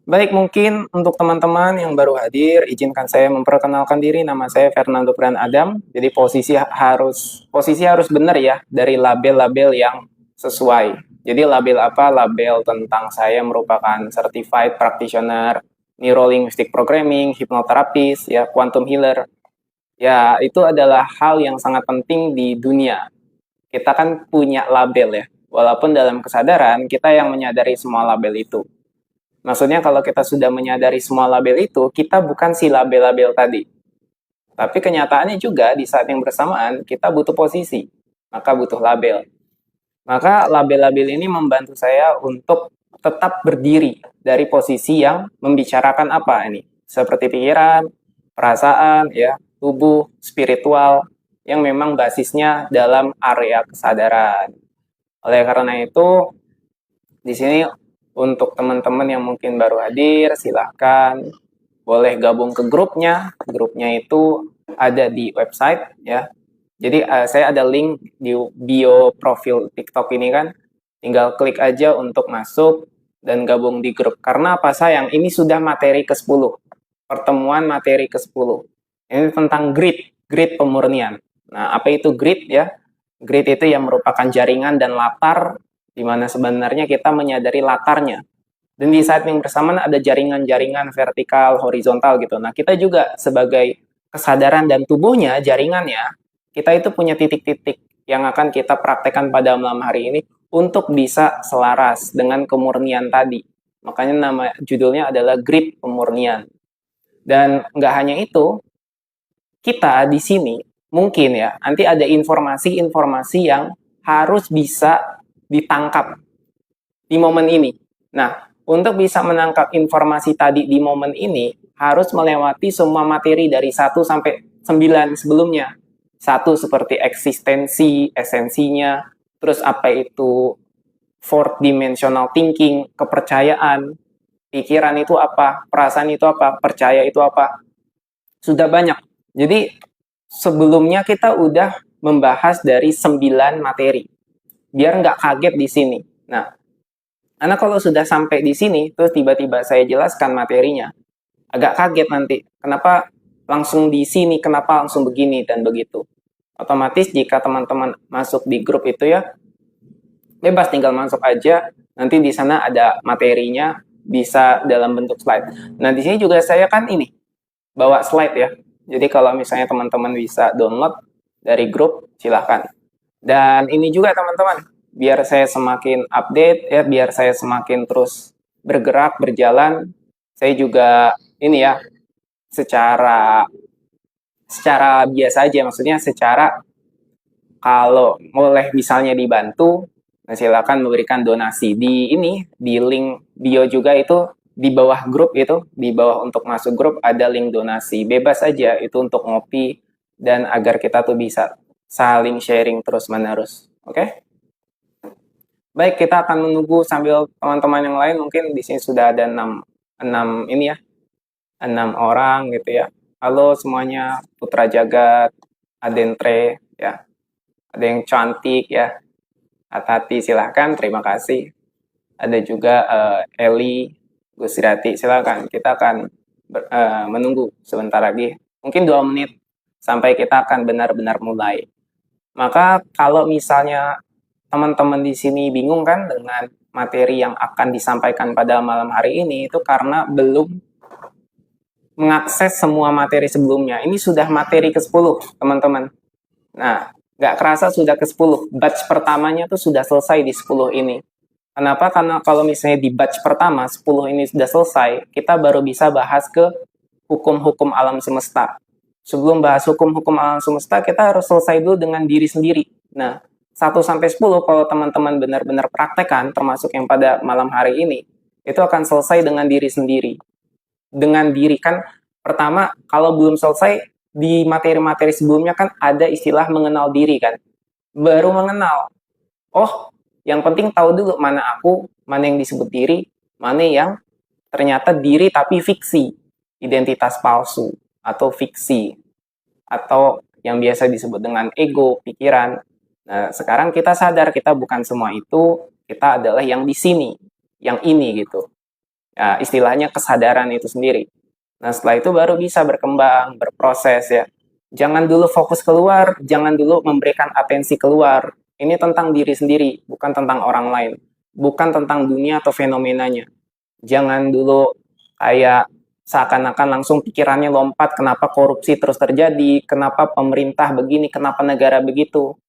Baik, mungkin untuk teman-teman yang baru hadir, izinkan saya memperkenalkan diri. Nama saya Fernando Pran Adam. Jadi posisi harus benar ya dari label-label yang sesuai. Jadi label apa? Label tentang saya merupakan certified practitioner neuro linguistic programming, hipnoterapis, ya, quantum healer. Ya, itu adalah hal yang sangat penting di dunia. Kita kan punya label ya. Walaupun dalam kesadaran kita yang menyadari semua label itu. Maksudnya kalau kita sudah menyadari semua label itu, kita bukan si label-label tadi. Tapi kenyataannya juga di saat yang bersamaan, kita butuh posisi, maka butuh label. Maka label-label ini membantu saya untuk tetap berdiri dari posisi yang membicarakan apa ini. Seperti pikiran, perasaan, ya, tubuh, spiritual, yang memang basisnya dalam area kesadaran. Oleh karena itu, di sini untuk teman-teman yang mungkin baru hadir, silahkan boleh gabung ke grupnya. Grupnya itu ada di website ya. Jadi saya ada link di bio profil TikTok ini kan. Tinggal klik aja untuk masuk dan gabung di grup. Karena apa sayang, ini sudah materi ke-10. Pertemuan materi ke-10. Ini tentang grid pemurnian. Nah, apa itu grid ya? Grid itu yang merupakan jaringan dan latar di mana sebenarnya kita menyadari latarnya. Dan di saat yang bersamaan ada jaringan-jaringan vertikal, horizontal gitu. Nah, kita juga sebagai kesadaran dan tubuhnya, jaringannya, kita itu punya titik-titik yang akan kita praktekkan pada malam hari ini untuk bisa selaras dengan kemurnian tadi. Makanya nama judulnya adalah Grid Pemurnian. Dan nggak hanya itu, kita di sini mungkin ya, nanti ada informasi-informasi yang harus bisa ditangkap di momen ini. Nah, untuk bisa menangkap informasi tadi di momen ini, harus melewati semua materi dari 1 sampai 9 sebelumnya. Satu seperti eksistensi, esensinya, terus apa itu fourth dimensional thinking, kepercayaan, pikiran itu apa, perasaan itu apa, percaya itu apa. Sudah banyak. Jadi sebelumnya kita udah membahas dari 9 materi. Biar nggak kaget di sini. Nah, karena kalau sudah sampai di sini, terus tiba-tiba saya jelaskan materinya, agak kaget nanti. Kenapa langsung di sini, kenapa langsung begini, dan begitu. Otomatis jika teman-teman masuk di grup itu ya, bebas tinggal masuk aja, nanti di sana ada materinya, bisa dalam bentuk slide. Nah, di sini juga saya kan ini, bawa slide ya. Jadi kalau misalnya teman-teman bisa download dari grup, silahkan. Dan ini juga teman-teman, biar saya semakin update ya, biar saya semakin terus bergerak, berjalan, saya juga ini ya, secara secara biasa aja, maksudnya secara kalau boleh misalnya dibantu, nah silakan memberikan donasi di ini, di link bio juga itu di bawah grup itu, di bawah untuk masuk grup ada link donasi. Bebas aja itu untuk ngopi dan agar kita tuh bisa saling sharing terus-menerus. Oke? Baik, kita akan menunggu sambil teman-teman yang lain mungkin di sini sudah ada 6 6 ini ya, 6 orang gitu ya. Halo semuanya, Putra Jagat, Adentre ya. Ada yang cantik ya. Atati silahkan, terima kasih. Ada juga Eli, Gusirati, silahkan. Kita akan menunggu sebentar lagi. Mungkin 2 menit sampai kita akan benar-benar mulai. Maka kalau misalnya teman-teman di sini bingung kan dengan materi yang akan disampaikan pada malam hari ini, itu karena belum mengakses semua materi sebelumnya. Ini sudah materi ke-10, teman-teman. Nah, nggak kerasa sudah ke-10. Batch pertamanya tuh sudah selesai di 10 ini. Kenapa? Karena kalau misalnya di batch pertama, 10 ini sudah selesai, kita baru bisa bahas ke hukum-hukum alam semesta. Sebelum bahas hukum-hukum alam semesta, kita harus selesai dulu dengan diri sendiri. Nah, 1 sampai 10 kalau teman-teman benar-benar praktekkan, termasuk yang pada malam hari ini, itu akan selesai dengan diri sendiri. Dengan diri kan, pertama, kalau belum selesai, di materi-materi sebelumnya kan ada istilah mengenal diri kan. Baru mengenal. Oh, yang penting tahu dulu mana aku, mana yang disebut diri, mana yang ternyata diri tapi fiksi, identitas palsu atau fiksi, atau yang biasa disebut dengan ego, pikiran. Nah, sekarang kita sadar kita bukan semua itu, kita adalah yang di sini, yang ini gitu. Ya, istilahnya kesadaran itu sendiri. Nah, setelah itu baru bisa berkembang, berproses ya. Jangan dulu fokus keluar, jangan dulu memberikan atensi keluar. Ini tentang diri sendiri, bukan tentang orang lain. Bukan tentang dunia atau fenomenanya. Jangan dulu kayak seakan-akan langsung pikirannya lompat, kenapa korupsi terus terjadi, kenapa pemerintah begini, kenapa negara begitu.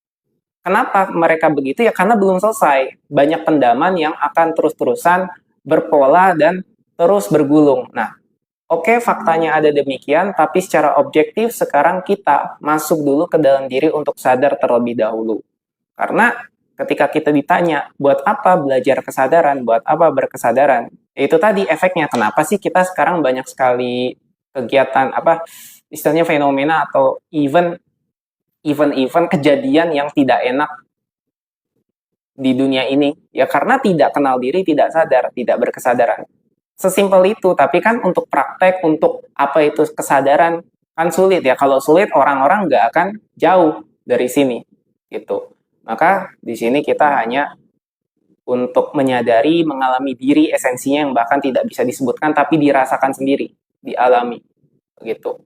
Kenapa mereka begitu? Ya karena belum selesai. Banyak pendaman yang akan terus-terusan berpola dan terus bergulung. Nah, oke, faktanya ada demikian, tapi secara objektif sekarang kita masuk dulu ke dalam diri untuk sadar terlebih dahulu. Karena ketika kita ditanya, buat apa belajar kesadaran, buat apa berkesadaran, itu tadi efeknya. Kenapa sih kita sekarang banyak sekali kegiatan, istilahnya fenomena atau event kejadian yang tidak enak di dunia ini? Ya karena tidak kenal diri, tidak sadar, tidak berkesadaran. Sesimpel itu, tapi kan untuk praktek, untuk apa itu kesadaran, kan sulit ya. Kalau sulit, orang-orang nggak akan jauh dari sini, gitu. Maka di sini kita hanya untuk menyadari, mengalami diri, esensinya yang bahkan tidak bisa disebutkan, tapi dirasakan sendiri, dialami, begitu.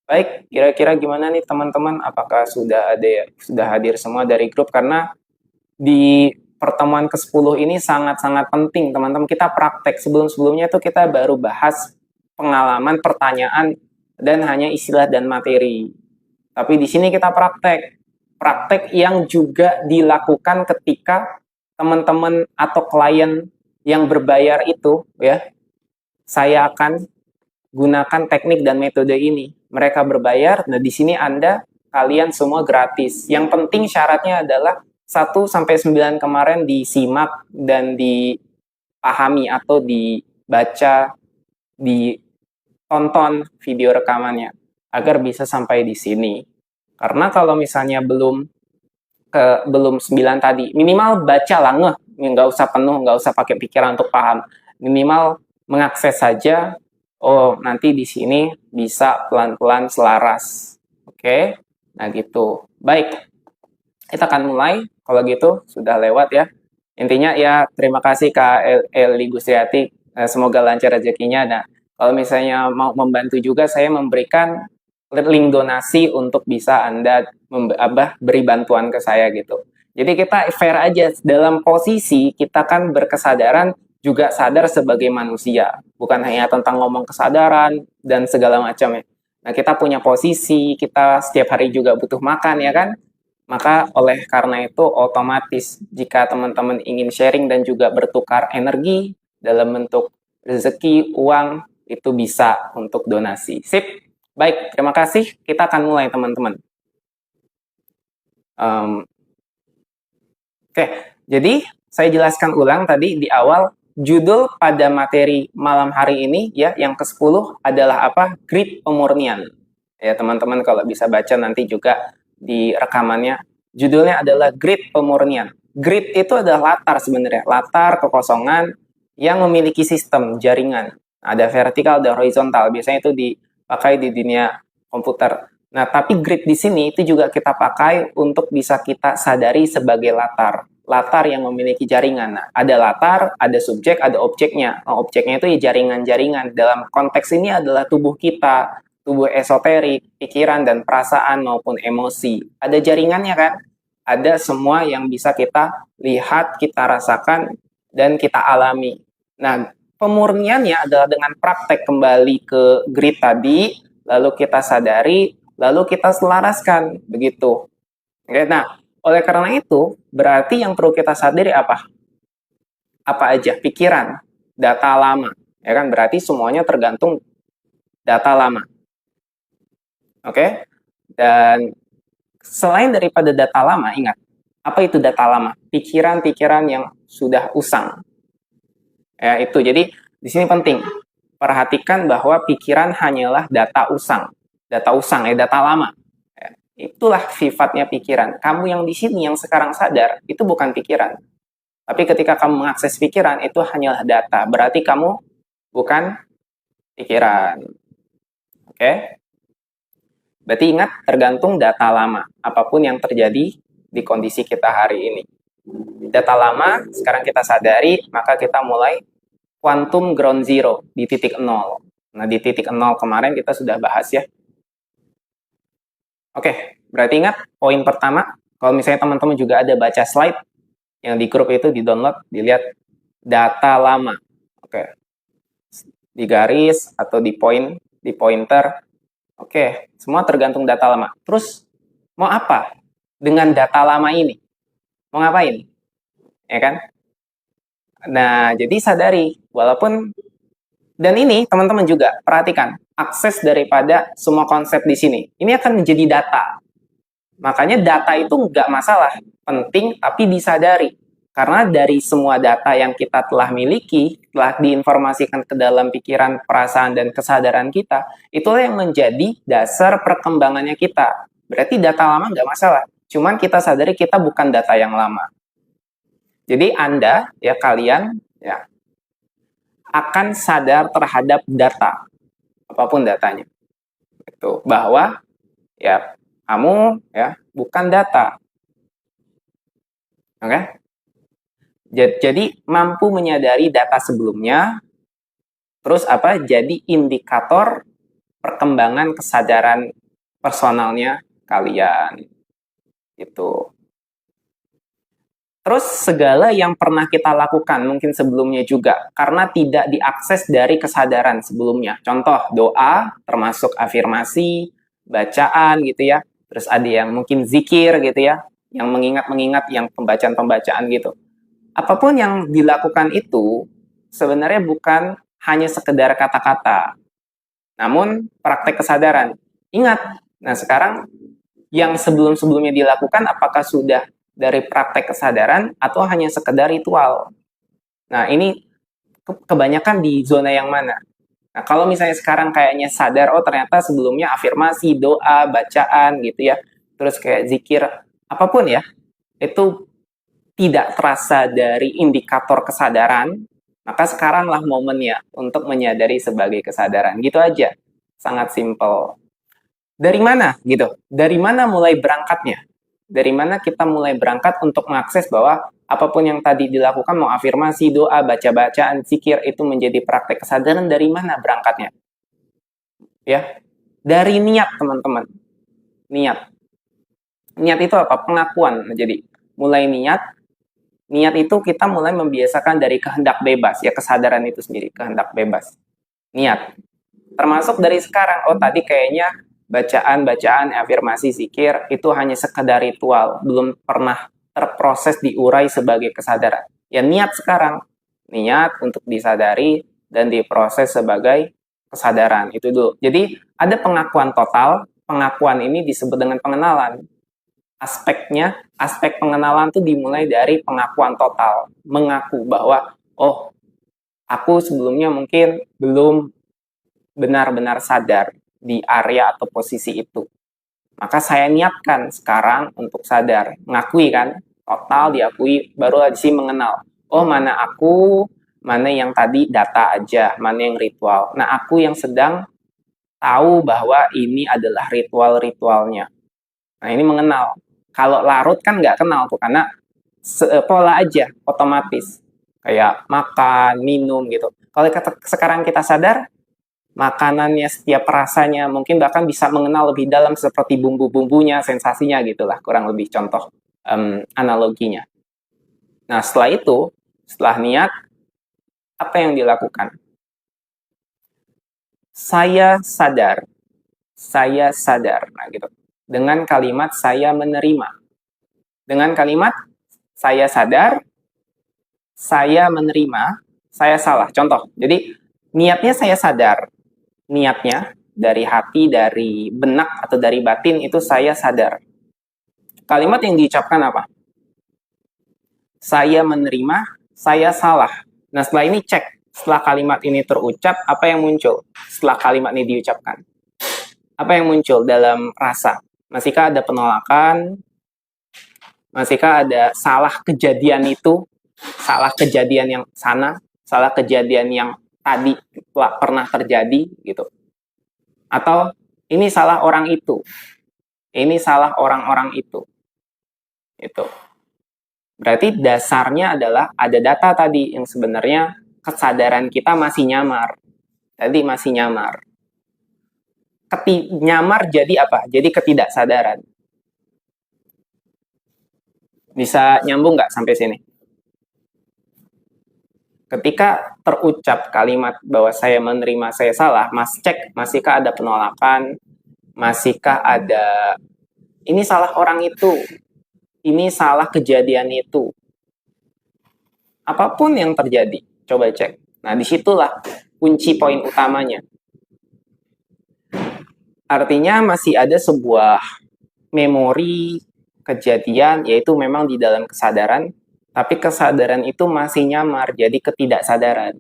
Baik, kira-kira gimana nih teman-teman? Apakah sudah hadir semua dari grup? Karena di pertemuan ke-10 ini sangat-sangat penting, teman-teman. Kita praktek. Sebelum-sebelumnya itu kita baru bahas pengalaman, pertanyaan, dan hanya istilah dan materi. Tapi di sini kita praktek. Praktek yang juga dilakukan ketika teman-teman atau klien yang berbayar itu, ya, saya akan gunakan teknik dan metode ini. Mereka berbayar, nah di sini kalian semua gratis. Yang penting syaratnya adalah 1-9 kemarin disimak dan dipahami atau dibaca, ditonton video rekamannya agar bisa sampai di sini. Karena kalau misalnya belum 9 tadi, minimal baca lah, nggak usah penuh, nggak usah pakai pikiran untuk paham. Minimal mengakses saja, oh nanti di sini bisa pelan-pelan selaras. Oke, nah gitu. Baik, kita akan mulai. Kalau gitu sudah lewat ya. Intinya ya terima kasih Kak Eli Gustiati. Semoga lancar rezekinya. Nah, kalau misalnya mau membantu juga, saya memberikan link donasi untuk bisa Anda beri bantuan ke saya gitu. Jadi kita fair aja, dalam posisi kita kan berkesadaran juga sadar sebagai manusia, bukan hanya tentang ngomong kesadaran dan segala macam ya. Nah, kita punya posisi, kita setiap hari juga butuh makan ya kan? Maka oleh karena itu otomatis jika teman-teman ingin sharing dan juga bertukar energi dalam bentuk rezeki, uang, itu bisa untuk donasi. Sip. Baik, terima kasih. Kita akan mulai teman-teman. Oke, jadi saya jelaskan ulang tadi di awal, judul pada materi malam hari ini ya, yang ke-10 adalah apa? Grid pemurnian. Ya, teman-teman kalau bisa baca nanti juga di rekamannya, judulnya adalah grid pemurnian. Grid itu adalah latar sebenarnya, latar kekosongan yang memiliki sistem jaringan. Ada vertikal dan horizontal, biasanya itu dipakai di dunia komputer. Nah, tapi grid di sini itu juga kita pakai untuk bisa kita sadari sebagai latar. Latar yang memiliki jaringan. Nah, ada latar, ada subjek, ada objeknya. Nah, objeknya itu ya jaringan-jaringan. Dalam konteks ini adalah tubuh kita, tubuh esoterik, pikiran dan perasaan maupun emosi. Ada jaringannya kan? Ada semua yang bisa kita lihat, kita rasakan, dan kita alami. Nah, pemurniannya adalah dengan praktek kembali ke grid tadi, lalu kita sadari, lalu kita selaraskan, begitu. Oke, nah, oleh karena itu, berarti yang perlu kita sadari apa? Apa aja? Pikiran, data lama. Ya kan? Berarti semuanya tergantung data lama. Oke? Dan selain daripada data lama, ingat, apa itu data lama? Pikiran-pikiran yang sudah usang. Ya, itu. Jadi, di sini penting. Perhatikan bahwa pikiran hanyalah data usang. Data usang, data lama. Ya, itulah sifatnya pikiran. Kamu yang di sini, yang sekarang sadar, itu bukan pikiran. Tapi ketika kamu mengakses pikiran, itu hanyalah data. Berarti kamu bukan pikiran. Oke? Berarti ingat, tergantung data lama. Apapun yang terjadi di kondisi kita hari ini. Data lama, sekarang kita sadari, maka kita mulai quantum ground zero di titik 0. Nah, di titik 0 kemarin kita sudah bahas ya. Oke, berarti ingat poin pertama, kalau misalnya teman-teman juga ada baca slide yang di grup itu di-download, dilihat data lama. Oke. Di garis atau di pointer. Oke, semua tergantung data lama. Terus mau apa dengan data lama ini? Mau ngapain? Ya kan? Nah, jadi sadari, walaupun, dan ini teman-teman juga perhatikan, akses daripada semua konsep di sini, ini akan menjadi data. Makanya data itu nggak masalah, penting tapi disadari. Karena dari semua data yang kita telah miliki, telah diinformasikan ke dalam pikiran, perasaan, dan kesadaran kita, itulah yang menjadi dasar perkembangannya kita. Berarti data lama nggak masalah, cuman kita sadari kita bukan data yang lama. Jadi Anda, ya kalian, ya akan sadar terhadap data, apapun datanya. Itu bahwa ya kamu ya bukan data. Oke? Jadi mampu menyadari data sebelumnya, terus apa? Jadi indikator perkembangan kesadaran personalnya kalian. Itu. Terus segala yang pernah kita lakukan mungkin sebelumnya juga karena tidak diakses dari kesadaran sebelumnya. Contoh doa termasuk afirmasi, bacaan gitu ya. Terus ada yang mungkin zikir gitu ya, yang mengingat-mengingat, yang pembacaan-pembacaan gitu. Apapun yang dilakukan itu sebenarnya bukan hanya sekedar kata-kata, namun praktek kesadaran. Ingat, nah sekarang yang sebelum-sebelumnya dilakukan apakah sudah dari praktek kesadaran atau hanya sekedar ritual? Nah, ini kebanyakan di zona yang mana? Nah, kalau misalnya sekarang kayaknya sadar, oh ternyata sebelumnya afirmasi, doa, bacaan gitu ya, terus kayak zikir, apapun ya, itu tidak terasa dari indikator kesadaran, maka sekaranglah momennya untuk menyadari sebagai kesadaran. Gitu aja. Sangat simpel. Dari mana gitu? Dari mana mulai berangkatnya? Dari mana kita mulai berangkat untuk mengakses bahwa apapun yang tadi dilakukan, mau afirmasi, doa, baca-bacaan, zikir, itu menjadi praktek kesadaran, dari mana berangkatnya? Ya, dari niat teman-teman. Niat. Niat itu apa? Pengakuan. Jadi mulai niat, niat itu kita mulai membiasakan dari kehendak bebas, ya kesadaran itu sendiri, kehendak bebas. Niat. Termasuk dari sekarang, oh tadi kayaknya bacaan-bacaan, afirmasi, zikir, itu hanya sekedar ritual, belum pernah terproses diurai sebagai kesadaran. Ya niat sekarang, niat untuk disadari dan diproses sebagai kesadaran, itu dulu. Jadi ada pengakuan total, pengakuan ini disebut dengan pengenalan. Aspek pengenalan itu dimulai dari pengakuan total, mengaku bahwa oh aku sebelumnya mungkin belum benar-benar sadar di area atau posisi itu, maka saya niatkan sekarang untuk sadar, mengakui kan, total diakui, baru di sini mengenal, oh mana aku, mana yang tadi data aja, mana yang ritual. Nah aku yang sedang tahu bahwa ini adalah ritual-ritualnya. Nah ini mengenal. Kalau larut kan nggak kenal tuh, karena pola aja, otomatis. Kayak makan, minum gitu. Kalau sekarang kita sadar, makanannya, setiap rasanya, mungkin bahkan bisa mengenal lebih dalam seperti bumbu-bumbunya, sensasinya gitulah, kurang lebih contoh analoginya. Nah setelah itu, setelah niat, apa yang dilakukan? Saya sadar, nah gitu. Dengan kalimat saya menerima. Dengan kalimat saya sadar, saya menerima, saya salah. Contoh, jadi niatnya saya sadar. Niatnya dari hati, dari benak, atau dari batin itu saya sadar. Kalimat yang diucapkan apa? Saya menerima, saya salah. Nah setelah ini cek, setelah kalimat ini terucap, apa yang muncul setelah kalimat ini diucapkan? Apa yang muncul dalam rasa? Masihkah ada penolakan? Masihkah ada salah kejadian itu? Salah kejadian yang sana? Salah kejadian yang tadi pernah terjadi gitu? Atau ini salah orang itu? Ini salah orang-orang itu? Itu. Berarti dasarnya adalah ada data tadi yang sebenarnya kesadaran kita masih nyamar. Tadi masih nyamar. Nyamar jadi apa? Jadi ketidaksadaran. Bisa nyambung nggak sampai sini? Ketika terucap kalimat bahwa saya menerima saya salah, Mas cek masihkah ada penolakan, masihkah ada ini salah orang itu, ini salah kejadian itu. Apapun yang terjadi, coba cek. Nah, disitulah kunci poin utamanya. Artinya masih ada sebuah memori kejadian, yaitu memang di dalam kesadaran, tapi kesadaran itu masih nyamar, jadi ketidaksadaran.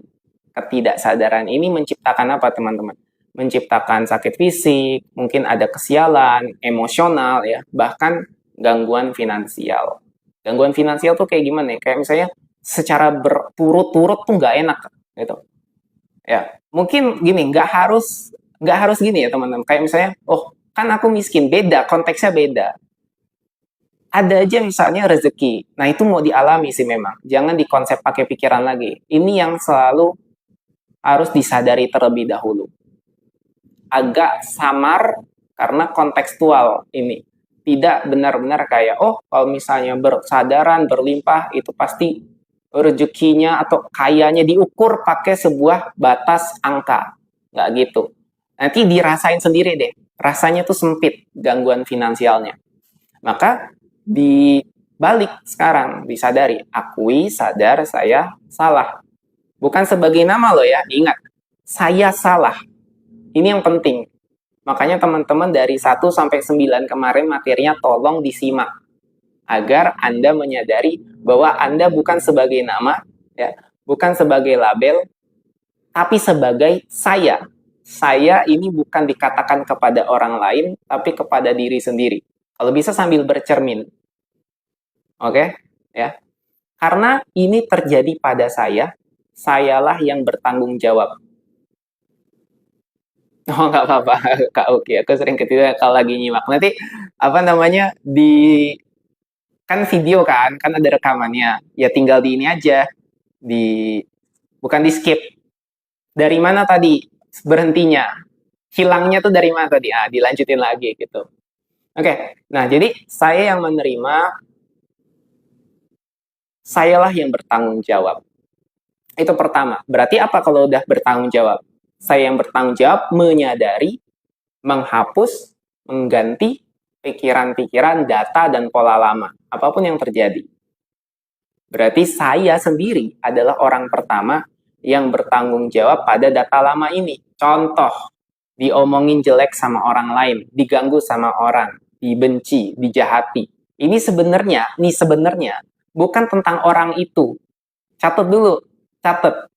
Ketidaksadaran ini menciptakan apa, teman-teman? Menciptakan sakit fisik, mungkin ada kesialan, emosional, ya, bahkan gangguan finansial. Gangguan finansial tuh kayak gimana ya? Kayak misalnya secara berturut-turut tuh nggak enak, gitu. Ya, mungkin gini, nggak harus gini ya, teman-teman. Kayak misalnya, oh, kan aku miskin, beda, konteksnya beda. Ada aja misalnya rezeki. Nah, itu mau dialami sih memang. Jangan dikonsep pakai pikiran lagi. Ini yang selalu harus disadari terlebih dahulu. Agak samar karena kontekstual ini. Tidak benar-benar kayak, oh, kalau misalnya bersadaran, berlimpah, itu pasti rezekinya atau kayanya diukur pakai sebuah batas angka. Nggak gitu. Nanti dirasain sendiri deh. Rasanya tuh sempit gangguan finansialnya. Maka dibalik sekarang, disadari, akui, sadar, saya salah. Bukan sebagai nama loh ya, ingat, saya salah. Ini yang penting. Makanya teman-teman dari 1 sampai 9 kemarin materinya tolong disimak. Agar Anda menyadari bahwa Anda bukan sebagai nama, ya, bukan sebagai label, tapi sebagai saya. Saya ini bukan dikatakan kepada orang lain, tapi kepada diri sendiri. Kalau bisa sambil bercermin. Oke? Ya. Karena ini terjadi pada saya, sayalah yang bertanggung jawab. Oh, nggak apa-apa, Kak Uki. Aku sering ketiduran kalau lagi nyimak. Nanti, apa namanya, kan video kan ada rekamannya. Ya tinggal di ini aja. Bukan di skip. Dari mana tadi berhentinya? Hilangnya tuh dari mana tadi? Dilanjutin lagi gitu. Oke, nah jadi saya yang menerima, sayalah yang bertanggung jawab. Itu pertama. Berarti apa kalau udah bertanggung jawab? Saya yang bertanggung jawab menyadari, menghapus, mengganti pikiran-pikiran, data, dan pola lama. Apapun yang terjadi. Berarti saya sendiri adalah orang pertama yang bertanggung jawab pada data lama ini. Contoh, diomongin jelek sama orang lain, diganggu sama orang, dibenci, dijahati. Ini sebenarnya bukan tentang orang itu. Catat dulu, catat.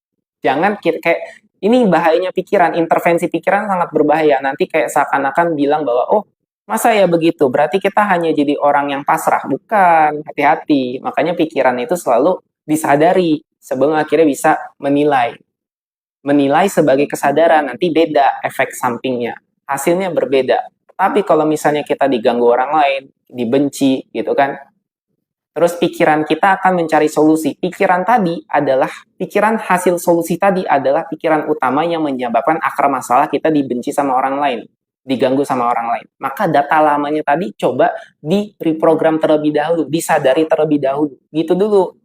Jangan kayak ini bahayanya pikiran, intervensi pikiran sangat berbahaya. Nanti kayak seakan-akan bilang bahwa, oh, masa ya begitu? Berarti kita hanya jadi orang yang pasrah. Bukan, hati-hati. Makanya pikiran itu selalu disadari sebelum akhirnya bisa menilai. Menilai sebagai kesadaran, nanti beda efek sampingnya. Hasilnya berbeda. Tapi kalau misalnya kita diganggu orang lain, dibenci, gitu kan, terus pikiran kita akan mencari solusi. Pikiran hasil solusi tadi adalah pikiran utama yang menyebabkan akar masalah kita dibenci sama orang lain, diganggu sama orang lain. Maka data lamanya tadi coba di-reprogram terlebih dahulu, disadari terlebih dahulu. Gitu dulu.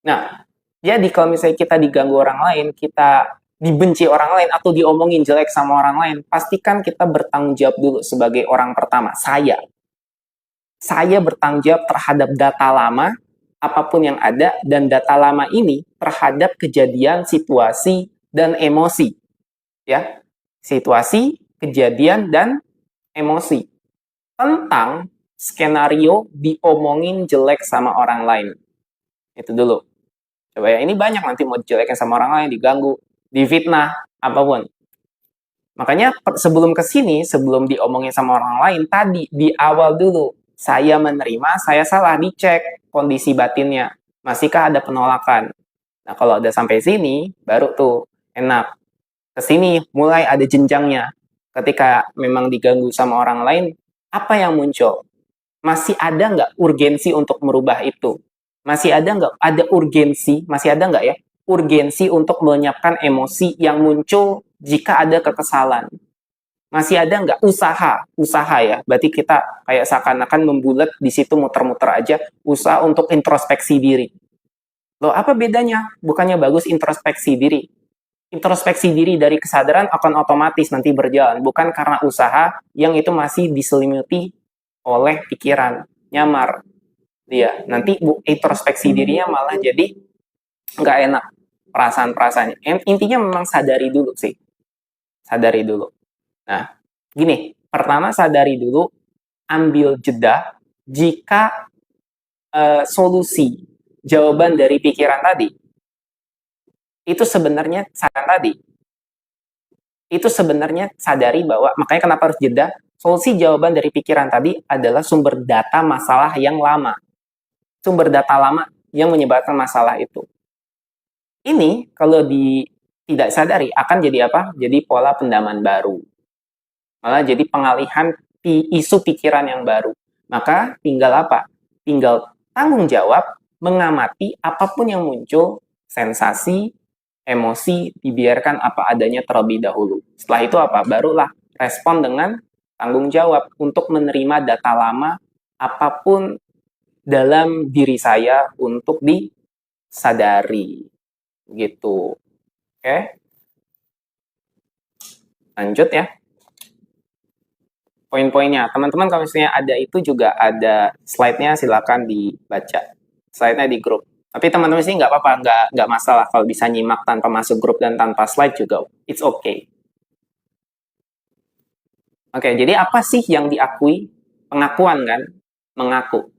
Nah, jadi kalau misalnya kita diganggu orang lain, kita dibenci orang lain, atau diomongin jelek sama orang lain, pastikan kita bertanggung jawab dulu sebagai orang pertama, saya bertanggung jawab terhadap data lama, apapun yang ada, dan data lama ini terhadap kejadian, situasi, dan emosi. Ya, situasi, kejadian, dan emosi. Tentang skenario diomongin jelek sama orang lain. Itu dulu. Coba ya, ini banyak nanti mau dijelekin sama orang lain, diganggu, difitnah, apapun. Makanya sebelum kesini, sebelum diomongin sama orang lain, tadi di awal dulu, saya menerima, saya salah, dicek kondisi batinnya. Masihkah ada penolakan? Nah, kalau udah sampai sini, baru tuh enak. Kesini mulai ada jenjangnya. Ketika memang diganggu sama orang lain, apa yang muncul? Masih ada nggak urgensi untuk merubah itu? Masih ada nggak? Ada urgensi? Masih ada nggak ya? urgensi untuk melenyapkan emosi yang muncul jika ada kekesalan. Masih ada nggak usaha ya, berarti kita kayak seakan-akan membulat di situ muter-muter aja, usaha untuk introspeksi diri. Loh, apa bedanya? Bukannya bagus introspeksi diri? Introspeksi diri dari kesadaran akan otomatis nanti berjalan, bukan karena usaha yang itu masih diselimuti oleh pikiran, nyamar dia. Nanti introspeksi dirinya malah jadi nggak enak perasaan-perasaannya. Intinya memang sadari dulu sih, sadari dulu. Nah, gini, pertama sadari dulu, ambil jeda jika solusi jawaban dari pikiran tadi itu sebenarnya sadari bahwa, makanya kenapa harus jeda, solusi jawaban dari pikiran tadi adalah sumber data masalah yang lama, sumber data lama yang menyebabkan masalah itu. Ini kalau tidak sadari akan jadi apa? Jadi pola pendaman baru, malah jadi pengalihan isu pikiran yang baru. Maka tinggal apa? Tinggal tanggung jawab mengamati apapun yang muncul, sensasi, emosi, dibiarkan apa adanya terlebih dahulu. Setelah itu apa? Barulah respon dengan tanggung jawab untuk menerima data lama apapun dalam diri saya untuk disadari. Gitu. Oke? Lanjut ya. Poin-poinnya. Teman-teman kalau misalnya ada itu juga ada slide-nya, silakan dibaca. Slide-nya di grup. Tapi teman-teman sih nggak apa-apa, nggak masalah kalau bisa nyimak tanpa masuk grup dan tanpa slide juga. It's okay. Oke, jadi apa sih yang diakui? Pengakuan kan? Mengaku.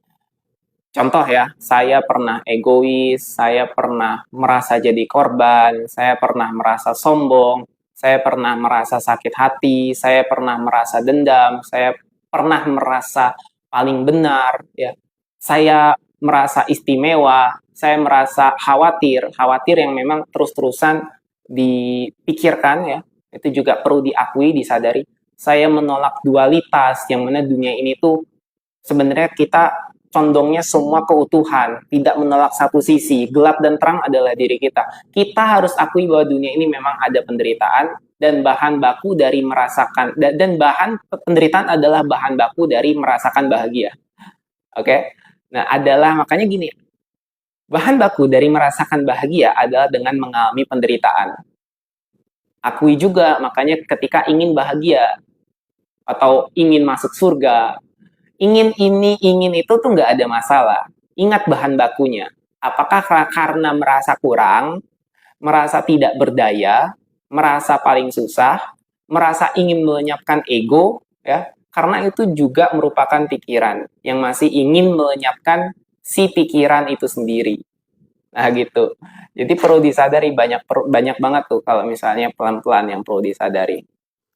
Contoh ya, saya pernah egois, saya pernah merasa jadi korban, saya pernah merasa sombong, saya pernah merasa sakit hati, saya pernah merasa dendam, saya pernah merasa paling benar, ya. Saya merasa istimewa, saya merasa khawatir yang memang terus-terusan dipikirkan ya. Itu juga perlu diakui, disadari. Saya menolak dualitas, yang mana dunia ini tuh sebenarnya kita condongnya semua keutuhan, tidak menolak satu sisi, gelap dan terang adalah diri kita. Kita harus akui bahwa dunia ini memang ada penderitaan, dan bahan baku dari merasakan, dan bahan penderitaan adalah bahan baku dari merasakan bahagia. Oke? Nah, makanya gini, bahan baku dari merasakan bahagia adalah dengan mengalami penderitaan. Akui juga, makanya ketika ingin bahagia, atau ingin masuk surga, ingin ini, ingin itu tuh nggak ada masalah. Ingat bahan bakunya. Apakah karena merasa kurang, merasa tidak berdaya, merasa paling susah, merasa ingin melenyapkan ego, ya? Karena itu juga merupakan pikiran yang masih ingin melenyapkan si pikiran itu sendiri. Nah gitu. Jadi perlu disadari, banyak banget tuh kalau misalnya pelan-pelan yang perlu disadari.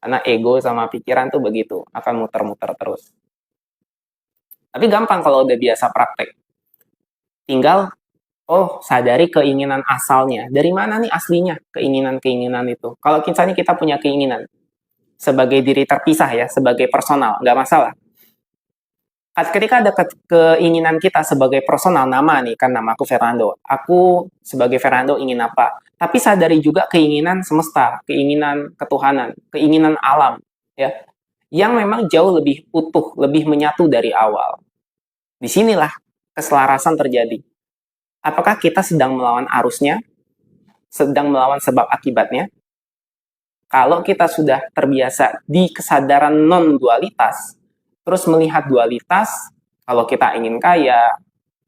Karena ego sama pikiran tuh begitu, akan muter-muter terus. Tapi gampang kalau udah biasa praktek. Tinggal, sadari keinginan asalnya. Dari mana nih aslinya keinginan-keinginan itu? Kalau misalnya kita punya keinginan sebagai diri terpisah ya, sebagai personal, nggak masalah. Ketika ada keinginan kita sebagai personal, nama nih, kan nama aku Fernando. Aku sebagai Fernando ingin apa? Tapi sadari juga keinginan semesta, keinginan ketuhanan, keinginan alam, ya, yang memang jauh lebih utuh, lebih menyatu dari awal. Disinilah keselarasan terjadi. Apakah kita sedang melawan arusnya? Sedang melawan sebab akibatnya? Kalau kita sudah terbiasa di kesadaran non-dualitas, terus melihat dualitas, kalau kita ingin kaya,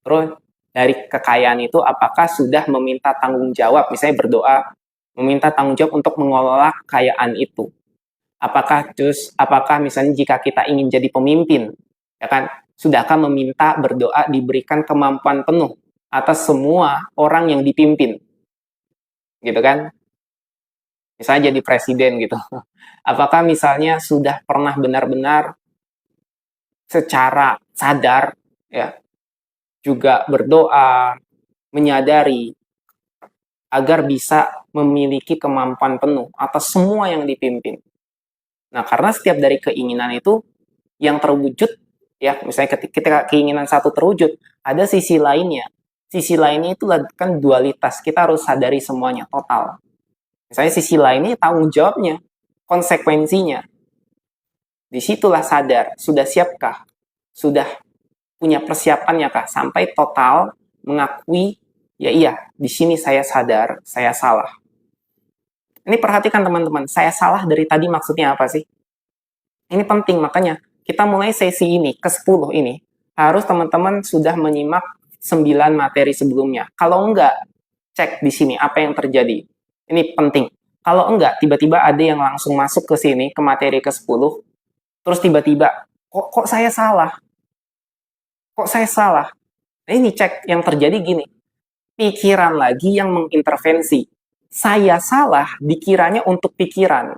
terus dari kekayaan itu apakah sudah meminta tanggung jawab, misalnya berdoa, meminta tanggung jawab untuk mengelola kekayaan itu. Apakah misalnya jika kita ingin jadi pemimpin, ya kan, sudahkah meminta berdoa diberikan kemampuan penuh atas semua orang yang dipimpin, gitu kan? Misalnya jadi presiden gitu. Apakah misalnya sudah pernah benar-benar secara sadar ya juga berdoa, menyadari agar bisa memiliki kemampuan penuh atas semua yang dipimpin. Nah, karena setiap dari keinginan itu yang terwujud ya, misalnya ketika keinginan satu terwujud, ada sisi lainnya Sisi lainnya itu kan dualitas. Kita harus sadari semuanya total. Misalnya sisi lainnya tanggung jawabnya, konsekuensinya. Disitulah sadar, sudah siapkah? Sudah punya persiapannya kah? Sampai total mengakui, ya iya, di sini saya sadar, saya salah. Ini perhatikan teman-teman, saya salah dari tadi maksudnya apa sih? Ini penting, makanya kita mulai sesi ini, ke-10 ini, harus teman-teman sudah menyimak 9 materi sebelumnya. Kalau enggak, cek di sini apa yang terjadi. Ini penting. Kalau enggak, tiba-tiba ada yang langsung masuk ke sini, ke materi ke-10, terus tiba-tiba, kok saya salah? Kok saya salah? Nah, ini cek yang terjadi gini. Pikiran lagi yang mengintervensi. Saya salah dikiranya untuk pikiran.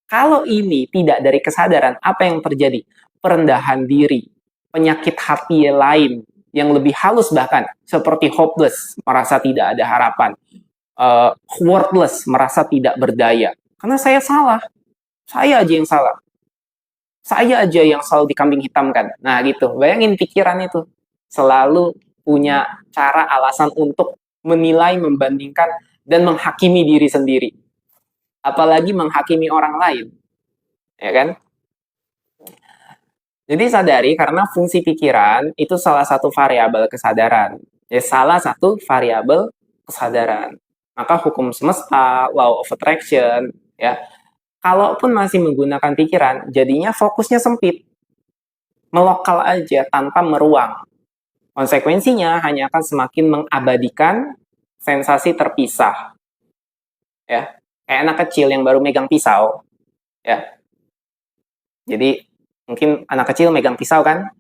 Kalau ini tidak dari kesadaran, apa yang terjadi? Perendahan diri, penyakit hati lain yang lebih halus bahkan, seperti hopeless, merasa tidak ada harapan, worthless, merasa tidak berdaya. Karena saya salah, saya aja yang salah. Saya aja yang selalu dikambing hitamkan. Nah gitu, bayangin pikiran itu. Selalu punya cara alasan untuk menilai, membandingkan, dan menghakimi diri sendiri. Apalagi menghakimi orang lain. Ya kan? Jadi sadari karena fungsi pikiran itu salah satu variabel kesadaran. Ya, salah satu variabel kesadaran. Maka hukum semesta, law of attraction, ya, kalaupun masih menggunakan pikiran, jadinya fokusnya sempit. Melokal aja tanpa meruang. Konsekuensinya hanya akan semakin mengabadikan sensasi terpisah. Ya, kayak anak kecil yang baru megang pisau, ya. Jadi mungkin anak kecil megang pisau kan,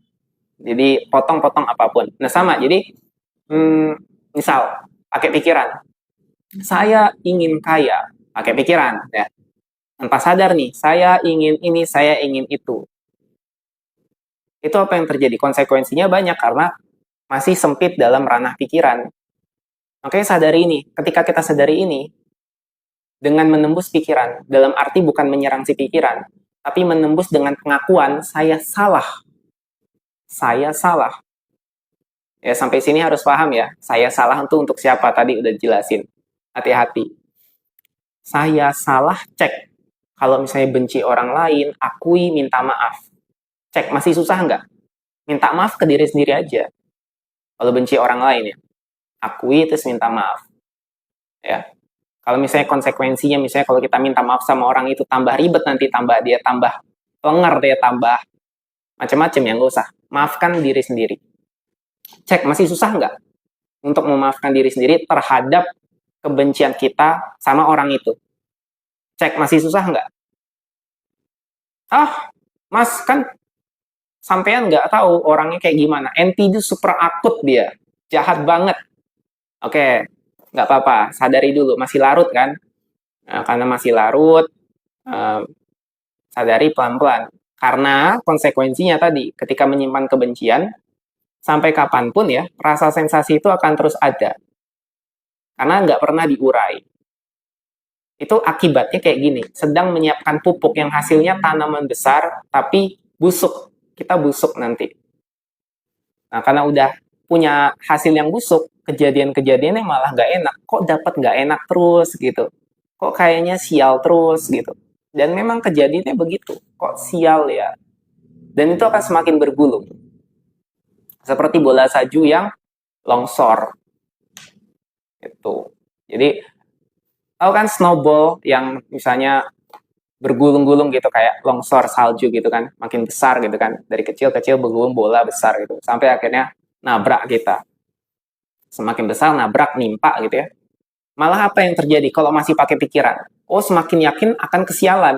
jadi potong-potong apapun. Nah sama, jadi misal pakai pikiran, saya ingin kaya, pakai pikiran, ya. Tanpa sadar nih, saya ingin ini, saya ingin itu. Itu apa yang terjadi? Konsekuensinya banyak karena masih sempit dalam ranah pikiran. Makanya sadari ini, ketika kita sadari ini, dengan menembus pikiran, dalam arti bukan menyerang si pikiran, tapi menembus dengan pengakuan, saya salah. Saya salah. Ya, sampai sini harus paham ya, saya salah untuk siapa, tadi udah jelasin. Hati-hati. Saya salah, cek. Kalau misalnya benci orang lain, akui, minta maaf. Cek, masih susah nggak? Minta maaf ke diri sendiri aja. Kalau benci orang lain ya, akui terus minta maaf. Ya, kalau misalnya konsekuensinya, misalnya kalau kita minta maaf sama orang itu tambah ribet nanti, tambah dia tambah lenger, dia tambah macam-macam ya, nggak usah. Maafkan diri sendiri. Cek, masih susah nggak untuk memaafkan diri sendiri terhadap kebencian kita sama orang itu? Cek, masih susah nggak? Ah, mas, kan sampean nggak tahu orangnya kayak gimana. NP itu super akut dia. Jahat banget. Oke, nggak apa-apa. Sadari dulu, masih larut kan? Nah, karena masih larut, sadari pelan-pelan. Karena konsekuensinya tadi, ketika menyimpan kebencian, sampai kapanpun ya, rasa sensasi itu akan terus ada. Karena nggak pernah diurai. Itu akibatnya kayak gini, sedang menyiapkan pupuk yang hasilnya tanaman besar, tapi busuk. Kita busuk nanti. Nah, karena udah punya hasil yang busuk, kejadian-kejadiannya malah nggak enak. Kok dapat nggak enak terus gitu? Kok kayaknya sial terus gitu? Dan memang kejadiannya begitu. Kok sial ya? Dan itu akan semakin bergulung. Seperti bola salju yang longsor. Itu. Jadi, tahu kan snowball yang misalnya bergulung-gulung gitu, kayak longsor salju gitu kan, makin besar gitu kan, dari kecil-kecil bergulung bola besar gitu, sampai akhirnya nabrak kita. Semakin besar nabrak, nimpa gitu ya. Malah apa yang terjadi kalau masih pakai pikiran? Oh, semakin yakin akan kesialan.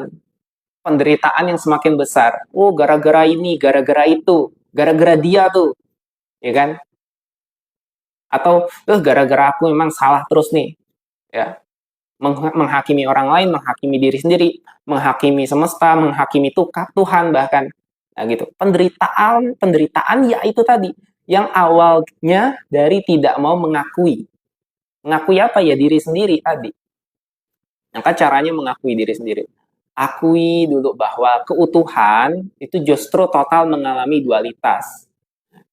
Penderitaan yang semakin besar. Oh, gara-gara ini, gara-gara itu, gara-gara dia tuh. Ya kan? Atau, gara-gara aku memang salah terus nih. Ya. Menghakimi orang lain, menghakimi diri sendiri, menghakimi semesta, menghakimi Tuhan bahkan. Nah gitu. Penderitaan ya itu tadi. Yang awalnya dari tidak mau mengakui. Mengakui apa ya? Diri sendiri tadi. Maka caranya mengakui diri sendiri. Akui dulu bahwa keutuhan itu justru total mengalami dualitas.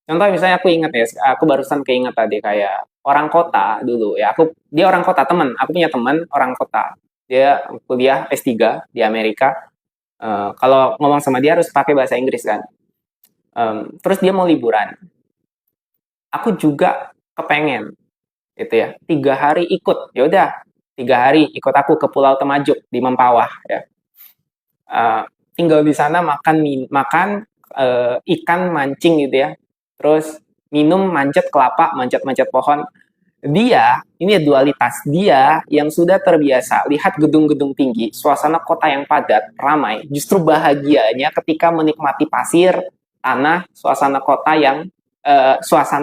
Contoh misalnya aku ingat ya, aku barusan keinget tadi kayak orang kota dulu ya. Dia orang kota teman. Aku punya teman orang kota. Dia kuliah S3 di Amerika. Kalau ngomong sama dia harus pakai bahasa Inggris kan. Terus dia mau liburan. Aku juga kepengen gitu ya. 3 hari ikut. Ya udah, 3 hari ikut aku ke Pulau Temajuk di Mempawah ya. Eh, tinggal di sana makan ikan mancing gitu ya. Terus minum manjat kelapa, manjat-manjat pohon. Ini dualitas. Dia yang sudah terbiasa lihat gedung-gedung tinggi, suasana kota yang padat, ramai, justru bahagianya ketika menikmati pasir, tanah, suasana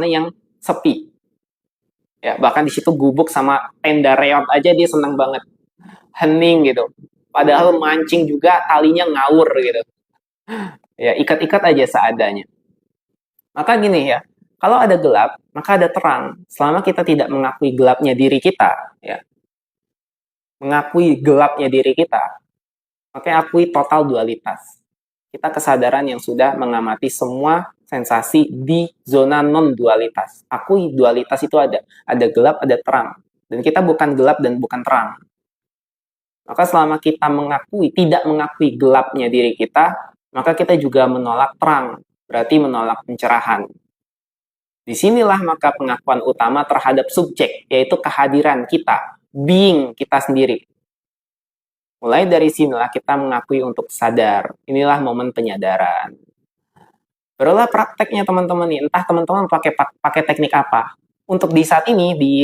yang sepi. Ya, bahkan di situ gubuk sama tenda reot aja dia senang banget. Hening gitu. Padahal mancing juga talinya ngawur gitu. Ya, ikat-ikat aja seadanya. Maka gini ya, kalau ada gelap, maka ada terang. Selama kita tidak mengakui gelapnya diri kita, ya, mengakui gelapnya diri kita, maka akui total dualitas. Kita kesadaran yang sudah mengamati semua sensasi di zona non-dualitas. Akui dualitas itu ada. Ada gelap, ada terang. Dan kita bukan gelap dan bukan terang. Maka selama kita tidak mengakui gelapnya diri kita, maka kita juga menolak terang. Berarti menolak pencerahan. Disinilah maka pengakuan utama terhadap subjek, yaitu kehadiran kita, being kita sendiri. Mulai dari sinilah kita mengakui untuk sadar. Inilah momen penyadaran. Barulah prakteknya teman-teman nih. Entah teman-teman pakai teknik apa. Untuk di saat ini, di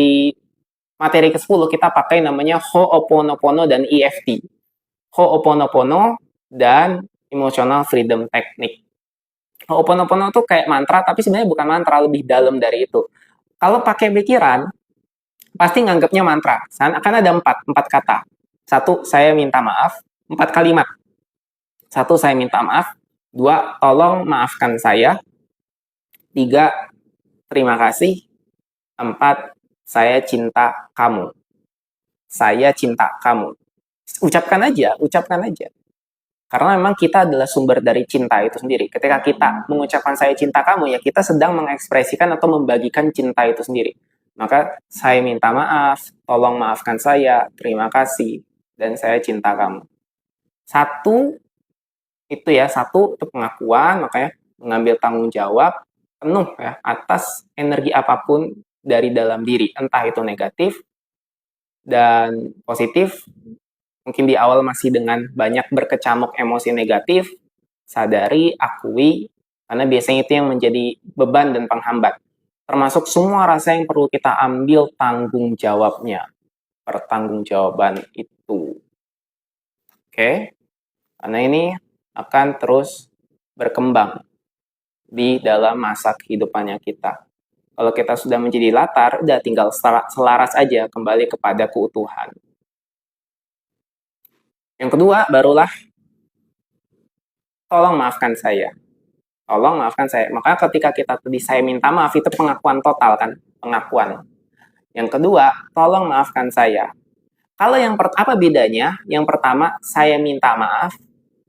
materi ke-10, kita pakai namanya Ho'oponopono dan EFT. Ho'oponopono dan Emotional Freedom Technique. Ho'oponopono itu kayak mantra, tapi sebenarnya bukan mantra, lebih dalam dari itu. Kalau pakai pikiran, pasti nganggapnya mantra. Akan ada empat kata. 1, saya minta maaf. 4 kalimat. 1, saya minta maaf. 2, tolong maafkan saya. 3, terima kasih. 4, saya cinta kamu. Saya cinta kamu. Ucapkan aja. Karena memang kita adalah sumber dari cinta itu sendiri. Ketika kita mengucapkan saya cinta kamu, ya kita sedang mengekspresikan atau membagikan cinta itu sendiri. Maka saya minta maaf, tolong maafkan saya, terima kasih, dan saya cinta kamu. Satu itu pengakuan, makanya mengambil tanggung jawab penuh ya atas energi apapun dari dalam diri, entah itu negatif dan positif. Mungkin di awal masih dengan banyak berkecamuk emosi negatif, sadari, akui, karena biasanya itu yang menjadi beban dan penghambat. Termasuk semua rasa yang perlu kita ambil tanggung jawabnya. Pertanggungjawaban itu. Oke? Karena ini akan terus berkembang di dalam masa kehidupannya kita. Kalau kita sudah menjadi latar, udah tinggal selaras aja kembali kepada keutuhan. Yang kedua, barulah tolong maafkan saya. Tolong maafkan saya. Maka ketika kita tadi saya minta maaf, itu pengakuan total kan? Pengakuan. Yang kedua, tolong maafkan saya. Kalau apa bedanya? Yang pertama, saya minta maaf.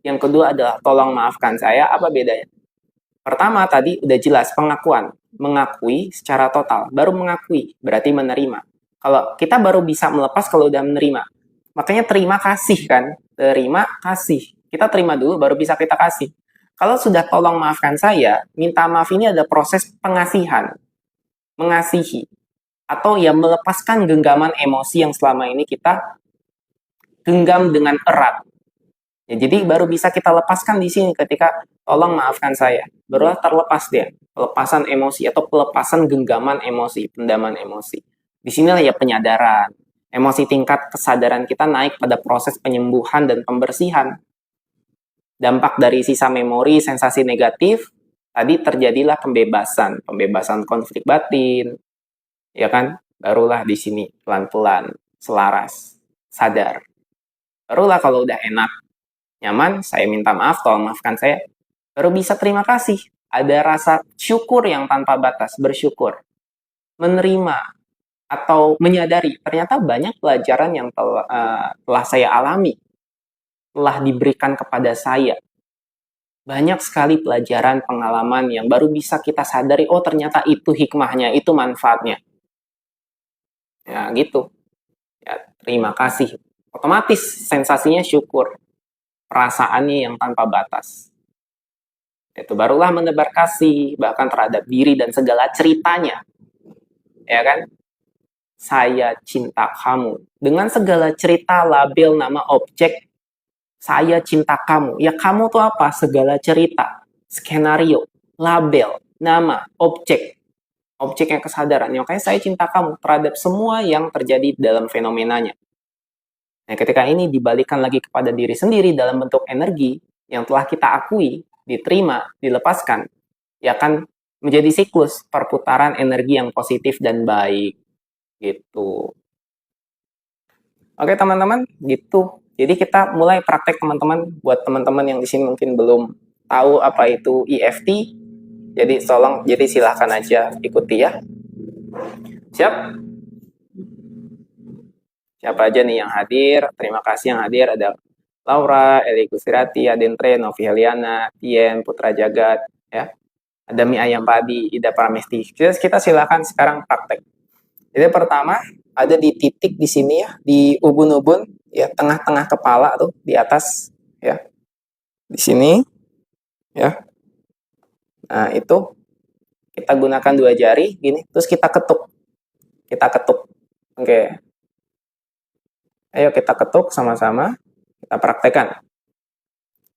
Yang kedua adalah tolong maafkan saya. Apa bedanya? Pertama tadi udah jelas pengakuan. Mengakui secara total. Baru mengakui, berarti menerima. Kalau kita baru bisa melepas kalau udah menerima. Makanya terima kasih kan? Terima kasih. Kita terima dulu baru bisa kita kasih. Kalau sudah tolong maafkan saya, minta maaf ini ada proses pengasihan. Mengasihi. Atau ya melepaskan genggaman emosi yang selama ini kita genggam dengan erat. Ya, jadi baru bisa kita lepaskan di sini ketika tolong maafkan saya. Barulah terlepas dia. Pelepasan emosi atau pelepasan genggaman emosi, pendaman emosi. Di sinilah ya penyadaran. Emosi tingkat kesadaran kita naik pada proses penyembuhan dan pembersihan. Dampak dari sisa memori, sensasi negatif, tadi terjadilah pembebasan konflik batin, ya kan? Barulah di sini pelan-pelan, selaras, sadar. Barulah kalau udah enak, nyaman, saya minta maaf, tolong maafkan saya, baru bisa terima kasih. Ada rasa syukur yang tanpa batas, bersyukur. Menerima, atau menyadari ternyata banyak pelajaran yang telah saya alami, telah diberikan kepada saya. Banyak sekali pelajaran, pengalaman yang baru bisa kita sadari, oh ternyata itu hikmahnya, itu manfaatnya. Ya gitu. Ya, terima kasih. Otomatis sensasinya syukur. Perasaannya yang tanpa batas. Itu barulah menebar kasih, bahkan terhadap diri dan segala ceritanya. Ya kan? Saya cinta kamu. Dengan segala cerita, label, nama, objek, saya cinta kamu. Ya kamu tuh apa? Segala cerita, skenario, label, nama, objek. Objeknya kesadaran. Makanya saya cinta kamu terhadap semua yang terjadi dalam fenomenanya. Nah, ketika ini dibalikan lagi kepada diri sendiri dalam bentuk energi yang telah kita akui, diterima, dilepaskan, ya akan menjadi siklus perputaran energi yang positif dan baik. Gitu. Oke teman-teman, gitu. Jadi kita mulai praktek teman-teman. Buat teman-teman yang di sini mungkin belum tahu apa itu EFT, jadi silahkan aja ikuti ya. Siap? Siapa aja nih yang hadir? Terima kasih yang hadir. Ada Laura, Eli Gusirati, Adentre, Novi Heliana, Tien, Putra Jagat, ya. Ada mie ayam padi, Ida Pramesti. Kita silakan sekarang praktek. Jadi pertama ada di titik di sini ya, di ubun-ubun, ya tengah-tengah kepala tuh di atas, ya di sini, ya. Nah itu kita gunakan 2 jari gini, terus kita ketuk, oke. Ayo kita ketuk sama-sama, kita praktekkan.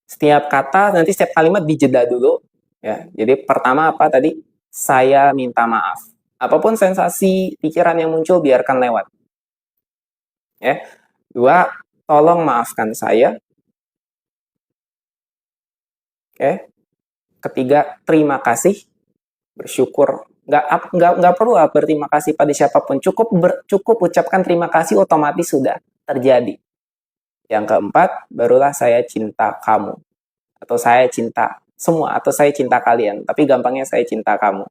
Setiap kata nanti setiap kalimat dijeda dulu, ya. Jadi pertama apa tadi? Saya minta maaf. Apapun sensasi pikiran yang muncul biarkan lewat. Ya. 2, tolong maafkan saya. Oke. Ketiga, terima kasih. Bersyukur. Nggak perlu berterima kasih pada siapapun. Cukup ucapkan terima kasih otomatis sudah terjadi. Yang keempat, barulah saya cinta kamu. Atau saya cinta semua. Atau saya cinta kalian. Tapi gampangnya saya cinta kamu.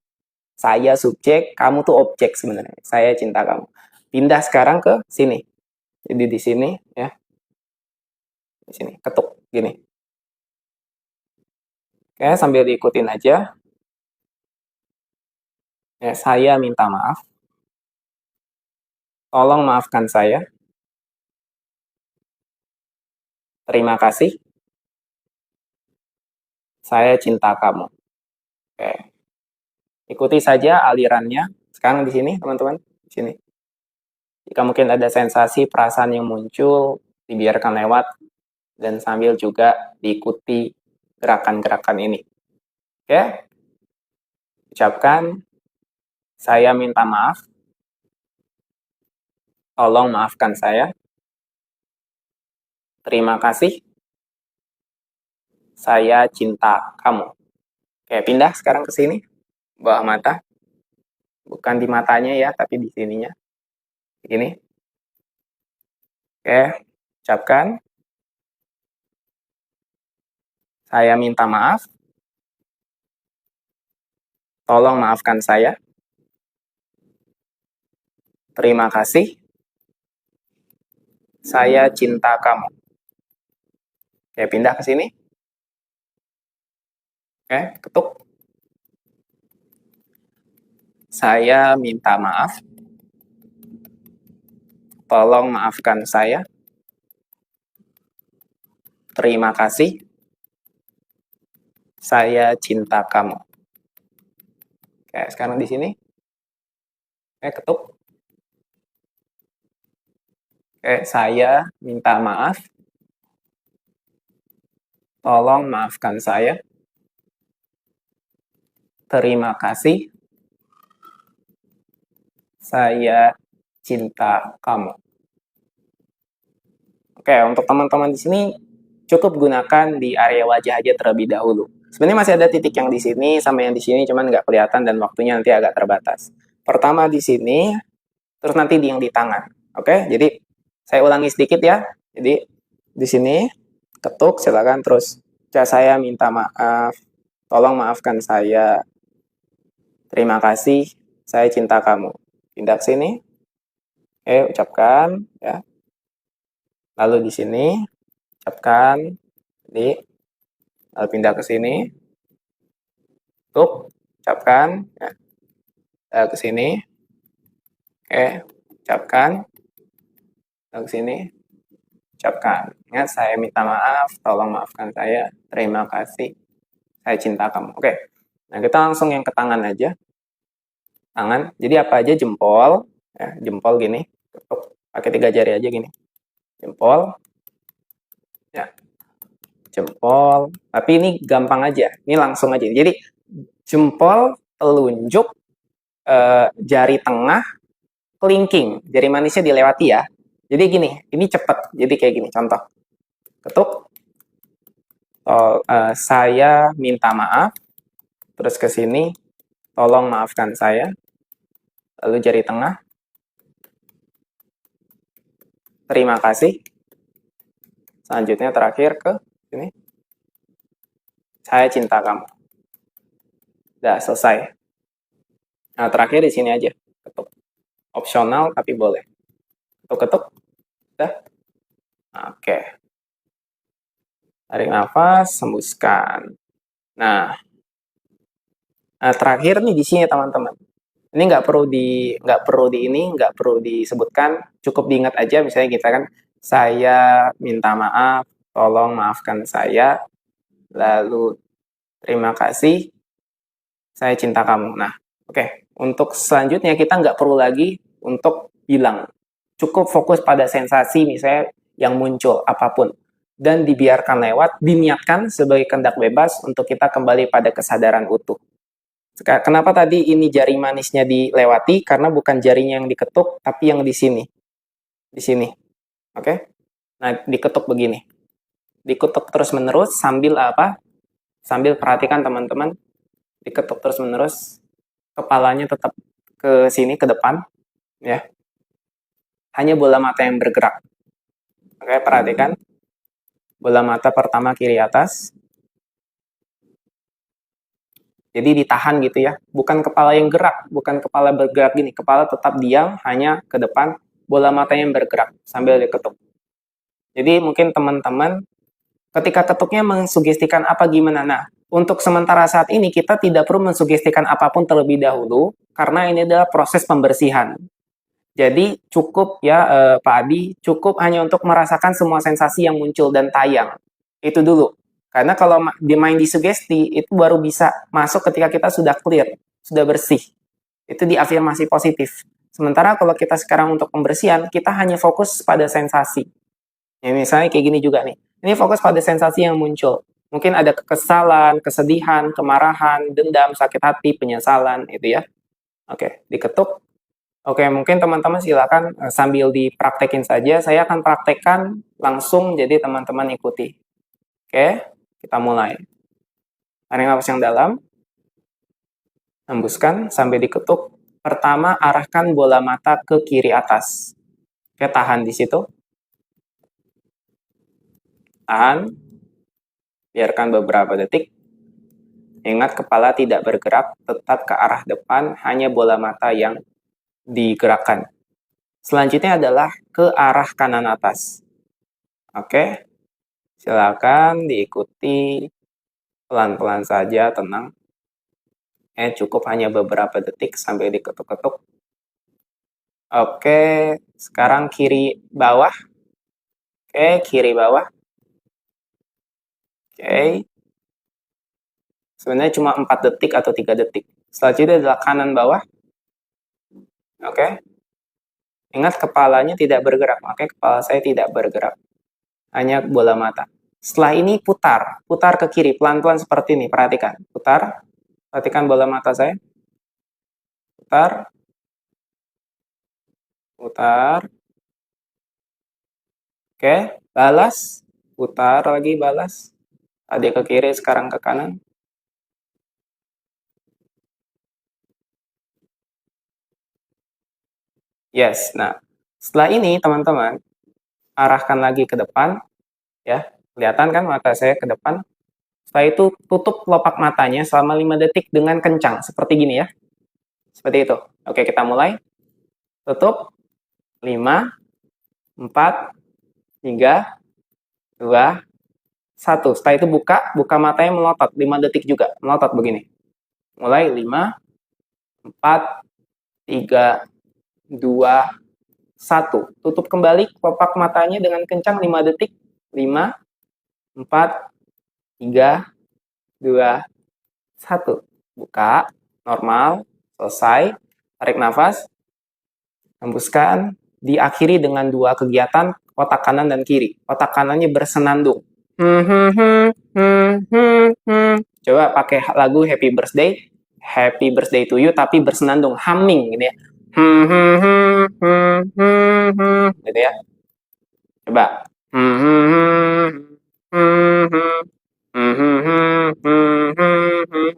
Saya subjek, kamu tuh objek sebenarnya. Saya cinta kamu. Pindah sekarang ke sini. Jadi di sini ya. Di sini ketuk gini. Oke, sambil diikutin aja. Ya, saya minta maaf. Tolong maafkan saya. Terima kasih. Saya cinta kamu. Oke. Ikuti saja alirannya. Sekarang di sini, teman-teman. Di sini. Jika mungkin ada sensasi, perasaan yang muncul, dibiarkan lewat. Dan sambil juga diikuti gerakan-gerakan ini. Oke. Ucapkan, saya minta maaf. Tolong maafkan saya. Terima kasih. Saya cinta kamu. Oke, pindah sekarang ke sini. Bawah mata. Bukan di matanya ya, tapi di sininya. Ini. Oke, ucapkan. Saya minta maaf. Tolong maafkan saya. Terima kasih. Saya cinta kamu. Oke, pindah ke sini. Oke, ketuk. Saya minta maaf. Tolong maafkan saya. Terima kasih. Saya cinta kamu. Oke, sekarang di sini. Oke, ketuk. Oke, saya minta maaf. Tolong maafkan saya. Terima kasih. Saya cinta kamu. Oke, untuk teman-teman di sini cukup gunakan di area wajah aja terlebih dahulu. Sebenarnya masih ada titik yang di sini sama yang di sini, cuman nggak kelihatan dan waktunya nanti agak terbatas. Pertama di sini, terus nanti di yang di tangan. Oke, jadi saya ulangi sedikit ya. Jadi di sini ketuk, silakan terus. Saya minta maaf, tolong maafkan saya. Terima kasih, saya cinta kamu. Pindah ke sini. Ucapkan ya. Lalu di sini ucapkan, lalu pindah ke sini, tutup, ucapkan, ke sini, oke, ucapkan, ke sini, ucapkan. Ingat, saya minta maaf, tolong maafkan saya, terima kasih, saya cinta kamu. Oke, nah kita langsung yang ke tangan aja. Tangan, jadi apa aja jempol, ya, jempol gini, ketuk, pakai 3 jari aja gini. Jempol, ya, jempol, tapi ini gampang aja, ini langsung aja. Jadi jempol, telunjuk, jari tengah, kelingking, jari manisnya dilewati ya. Jadi gini, ini cepet, jadi kayak gini, contoh. Ketuk, saya minta maaf, terus ke sini, tolong maafkan saya, lalu jari tengah, terima kasih, selanjutnya terakhir ke sini, saya cinta kamu. Udah selesai. Nah, terakhir di sini aja, ketuk. Opsional tapi boleh. Ketuk-ketuk, udah. Oke. Tarik nafas, hembuskan. Nah, terakhir nih di sini teman-teman. Ini nggak perlu disebutkan, cukup diingat aja. Misalnya kita kan, saya minta maaf, tolong maafkan saya, lalu terima kasih, saya cinta kamu. Nah, oke. Untuk selanjutnya kita nggak perlu lagi untuk bilang. Cukup fokus pada sensasi misalnya yang muncul, apapun. Dan dibiarkan lewat, diniatkan sebagai kehendak bebas untuk kita kembali pada kesadaran utuh. Kenapa tadi ini jari manisnya dilewati? Karena bukan jarinya yang diketuk, tapi yang di sini. Di sini. Oke? Nah, diketuk begini. Diketuk terus-menerus sambil apa? Sambil perhatikan teman-teman. Diketuk terus-menerus. Kepalanya tetap ke sini, ke depan. Ya. Hanya bola mata yang bergerak. Oke, perhatikan. Bola mata pertama kiri atas. Jadi ditahan gitu ya. Bukan kepala yang gerak, bukan kepala bergerak gini. Kepala tetap diam, hanya ke depan, bola mata yang bergerak sambil diketuk. Jadi mungkin teman-teman ketika ketuknya mensugestikan apa gimana. Nah, untuk sementara saat ini kita tidak perlu mensugestikan apapun terlebih dahulu karena ini adalah proses pembersihan. Jadi cukup ya Pak Adi, cukup hanya untuk merasakan semua sensasi yang muncul dan tayang. Itu dulu. Karena kalau main di sugesti, itu baru bisa masuk ketika kita sudah clear, sudah bersih. Itu di afirmasi positif. Sementara kalau kita sekarang untuk pembersihan, kita hanya fokus pada sensasi. Ya, misalnya kayak gini juga nih. Ini fokus pada sensasi yang muncul. Mungkin ada kekesalan, kesedihan, kemarahan, dendam, sakit hati, penyesalan, itu ya. Oke, diketuk. Oke, mungkin teman-teman silakan sambil dipraktekin saja. Saya akan praktekkan langsung, jadi teman-teman ikuti. Oke, kita mulai. Tarik nafas yang dalam. Hembuskan sampai diketuk. Pertama, arahkan bola mata ke kiri atas. Oke, tahan di situ. Tahan. Biarkan beberapa detik. Ingat, kepala tidak bergerak, tetap ke arah depan, hanya bola mata yang digerakkan. Selanjutnya adalah ke arah kanan atas. Oke, silakan diikuti pelan-pelan saja, tenang. Cukup hanya beberapa detik sampai diketuk-ketuk. Oke, sekarang kiri bawah. Oke, kiri bawah. Oke. Sebenarnya cuma 4 detik atau 3 detik. Selanjutnya adalah kanan bawah. Oke. Ingat, kepalanya tidak bergerak. Oke, kepala saya tidak bergerak. Hanya bola mata. Setelah ini putar. Putar ke kiri. Pelan-pelan seperti ini. Perhatikan. Putar. Perhatikan bola mata saya. Putar. Putar. Oke. Balas. Putar lagi, balas. Tadi ke kiri, sekarang ke kanan. Yes. Nah, setelah ini teman-teman arahkan lagi ke depan. Ya. Kelihatan kan mata saya ke depan. Setelah itu tutup kelopak matanya selama 5 detik dengan kencang. Seperti gini ya. Seperti itu. Oke, kita mulai. Tutup. 5, 4, 3, 2, 1. Setelah itu buka matanya melotot 5 detik juga, melotot begini. Mulai 5, 4, 3, 2, 1. Tutup kembali kelopak matanya dengan kencang 5 detik. 5, 4, 3, 2, 1. Buka, normal, selesai. Tarik nafas, hembuskan. Diakhiri dengan 2 kegiatan, otak kanan dan kiri. Otak kanannya bersenandung. Coba pakai lagu Happy Birthday to You, tapi bersenandung, humming gitu ya. Gitu ya. Coba.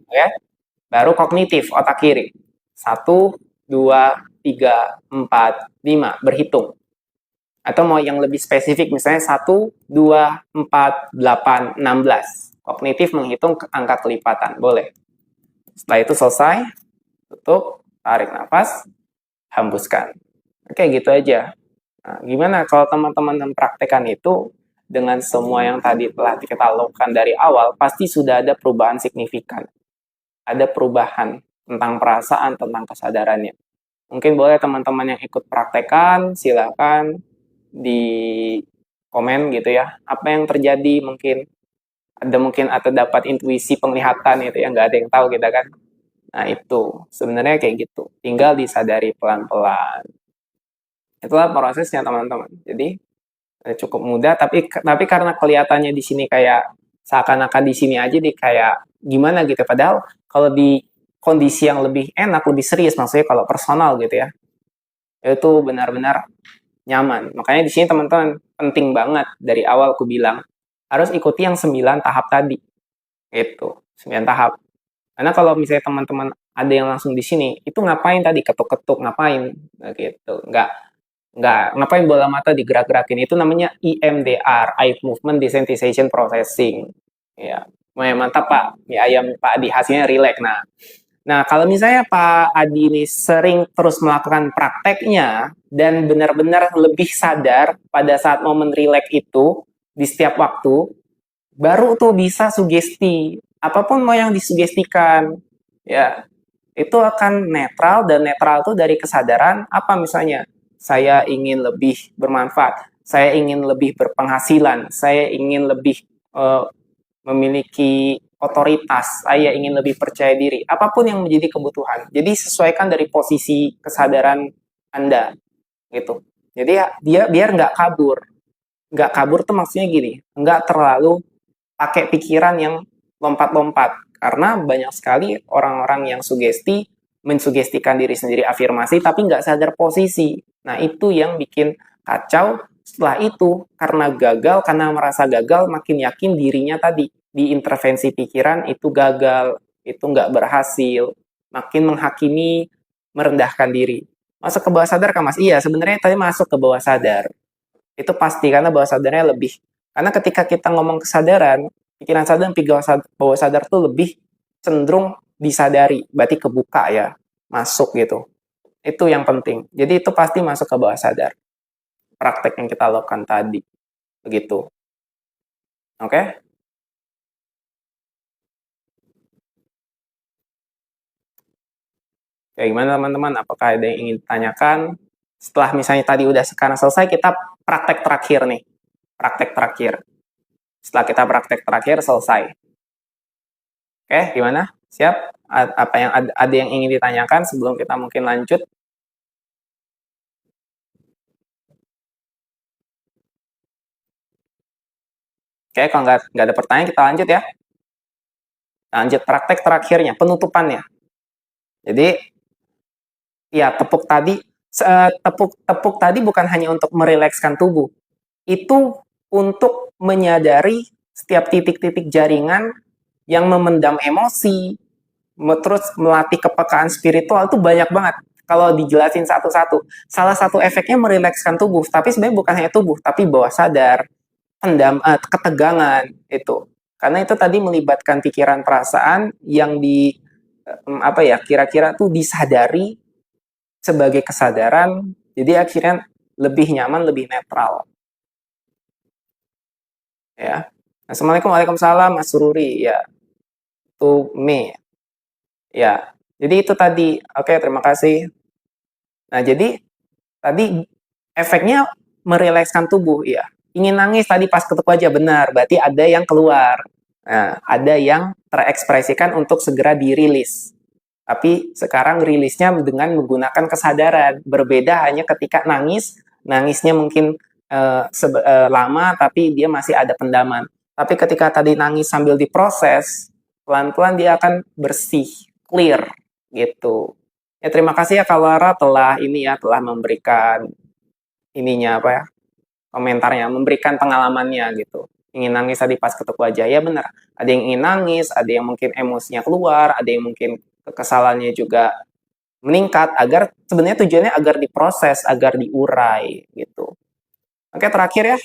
Oke. Baru kognitif, otak kiri. 1, 2, 3, 4, 5. Berhitung. Atau mau yang lebih spesifik, misalnya 1, 2, 4, 8, 16. Kognitif menghitung angka kelipatan. Boleh. Setelah itu selesai, tutup, tarik nafas, hembuskan. Oke, gitu aja. Nah, gimana kalau teman-teman mempraktekkan itu dengan semua yang tadi telah kita lakukan dari awal, pasti sudah ada perubahan signifikan. Ada perubahan tentang perasaan, tentang kesadarannya. Mungkin boleh teman-teman yang ikut praktekan, silakan di komen gitu ya. Apa yang terjadi mungkin atau dapat intuisi penglihatan itu yang nggak ada yang tahu kita kan. Nah itu sebenarnya kayak gitu. Tinggal disadari pelan-pelan. Itulah prosesnya teman-teman. Jadi cukup mudah tapi karena kelihatannya di sini kayak seakan-akan di sini aja di kayak gimana gitu. Padahal kalau di kondisi yang lebih enak, lebih serius maksudnya kalau personal gitu ya. Itu benar-benar nyaman. Makanya di sini teman-teman penting banget dari awal aku bilang harus ikuti yang 9 tahap tadi. Itu, 9 tahap. Karena kalau misalnya teman-teman ada yang langsung di sini, itu ngapain tadi ketuk-ketuk ngapain gitu. Nggak ngapain bola mata digerak-gerakin. Itu namanya EMDR, Eye Movement Desensitization Processing. Ya, mantap Pak. Mie ayam Pak Adi hasilnya rileks. Nah, kalau misalnya Pak Adi ini sering terus melakukan prakteknya dan benar-benar lebih sadar pada saat momen rileks itu di setiap waktu, baru tuh bisa sugesti. Apapun mau yang disugestikan, ya itu akan netral dan netral tuh dari kesadaran apa misalnya saya ingin lebih bermanfaat, saya ingin lebih berpenghasilan, saya ingin lebih memiliki otoritas, saya ingin lebih percaya diri, apapun yang menjadi kebutuhan. Jadi sesuaikan dari posisi kesadaran Anda, gitu. Jadi dia biar nggak kabur. Nggak kabur tuh maksudnya gini, nggak terlalu pakai pikiran yang lompat-lompat. Karena banyak sekali orang-orang yang mensugestikan diri sendiri afirmasi, tapi nggak sadar posisi. Nah, itu yang bikin kacau. Setelah itu, karena merasa gagal, makin yakin dirinya tadi diintervensi pikiran itu gagal, itu nggak berhasil, makin menghakimi, merendahkan diri. Masuk ke bawah sadar kan Mas? Iya, sebenarnya tadi masuk ke bawah sadar. Itu pasti, karena bawah sadarnya lebih. Karena ketika kita ngomong kesadaran, pikiran sadar dan bawah sadar tuh lebih cenderung disadari, berarti kebuka ya, masuk gitu. Itu yang penting. Jadi itu pasti masuk ke bawah sadar. Praktek yang kita lakukan tadi. Begitu. Oke? Ya gimana teman-teman? Apakah ada yang ingin ditanyakan? Setelah misalnya tadi udah sekarang selesai, kita praktek terakhir nih. Praktek terakhir. Setelah kita praktek terakhir, selesai. Oke, gimana? Siap? Apa yang ada yang ingin ditanyakan sebelum kita mungkin lanjut? Oke, kalau nggak ada pertanyaan, kita lanjut ya. Lanjut praktek terakhirnya, penutupannya. Jadi, ya tepuk tadi bukan hanya untuk merilekskan tubuh, itu untuk menyadari setiap titik-titik jaringan yang memendam emosi, terus melatih kepekaan spiritual itu banyak banget. Kalau dijelasin satu-satu, salah satu efeknya merilekskan tubuh, tapi sebenarnya bukan hanya tubuh, tapi bawah sadar, ketegangan itu. Karena itu tadi melibatkan pikiran perasaan yang kira-kira tuh disadari sebagai kesadaran, jadi akhirnya lebih nyaman, lebih netral. Ya. Assalamualaikum, waalaikumsalam, Mas Sururi. Ya, to me. Ya, jadi itu tadi. Oke, terima kasih. Nah, jadi tadi efeknya merilekskan tubuh, ya. Ingin nangis tadi pas ketuk aja, benar. Berarti ada yang keluar. Nah, ada yang terekspresikan untuk segera dirilis. Tapi sekarang rilisnya dengan menggunakan kesadaran. Berbeda hanya ketika nangis, nangisnya mungkin lama, tapi dia masih ada pendaman. Tapi ketika tadi nangis sambil diproses, pelan-pelan dia akan bersih, clear, gitu. Ya terima kasih ya Kak Lara telah ini ya, telah memberikan ininya apa ya, komentarnya, memberikan pengalamannya gitu. Ingin nangis tadi pas ketuk wajah, ya benar. Ada yang ingin nangis, ada yang mungkin emosinya keluar, ada yang mungkin kekesalannya juga meningkat, agar sebenarnya tujuannya agar diproses, agar diurai gitu. Oke, terakhir ya.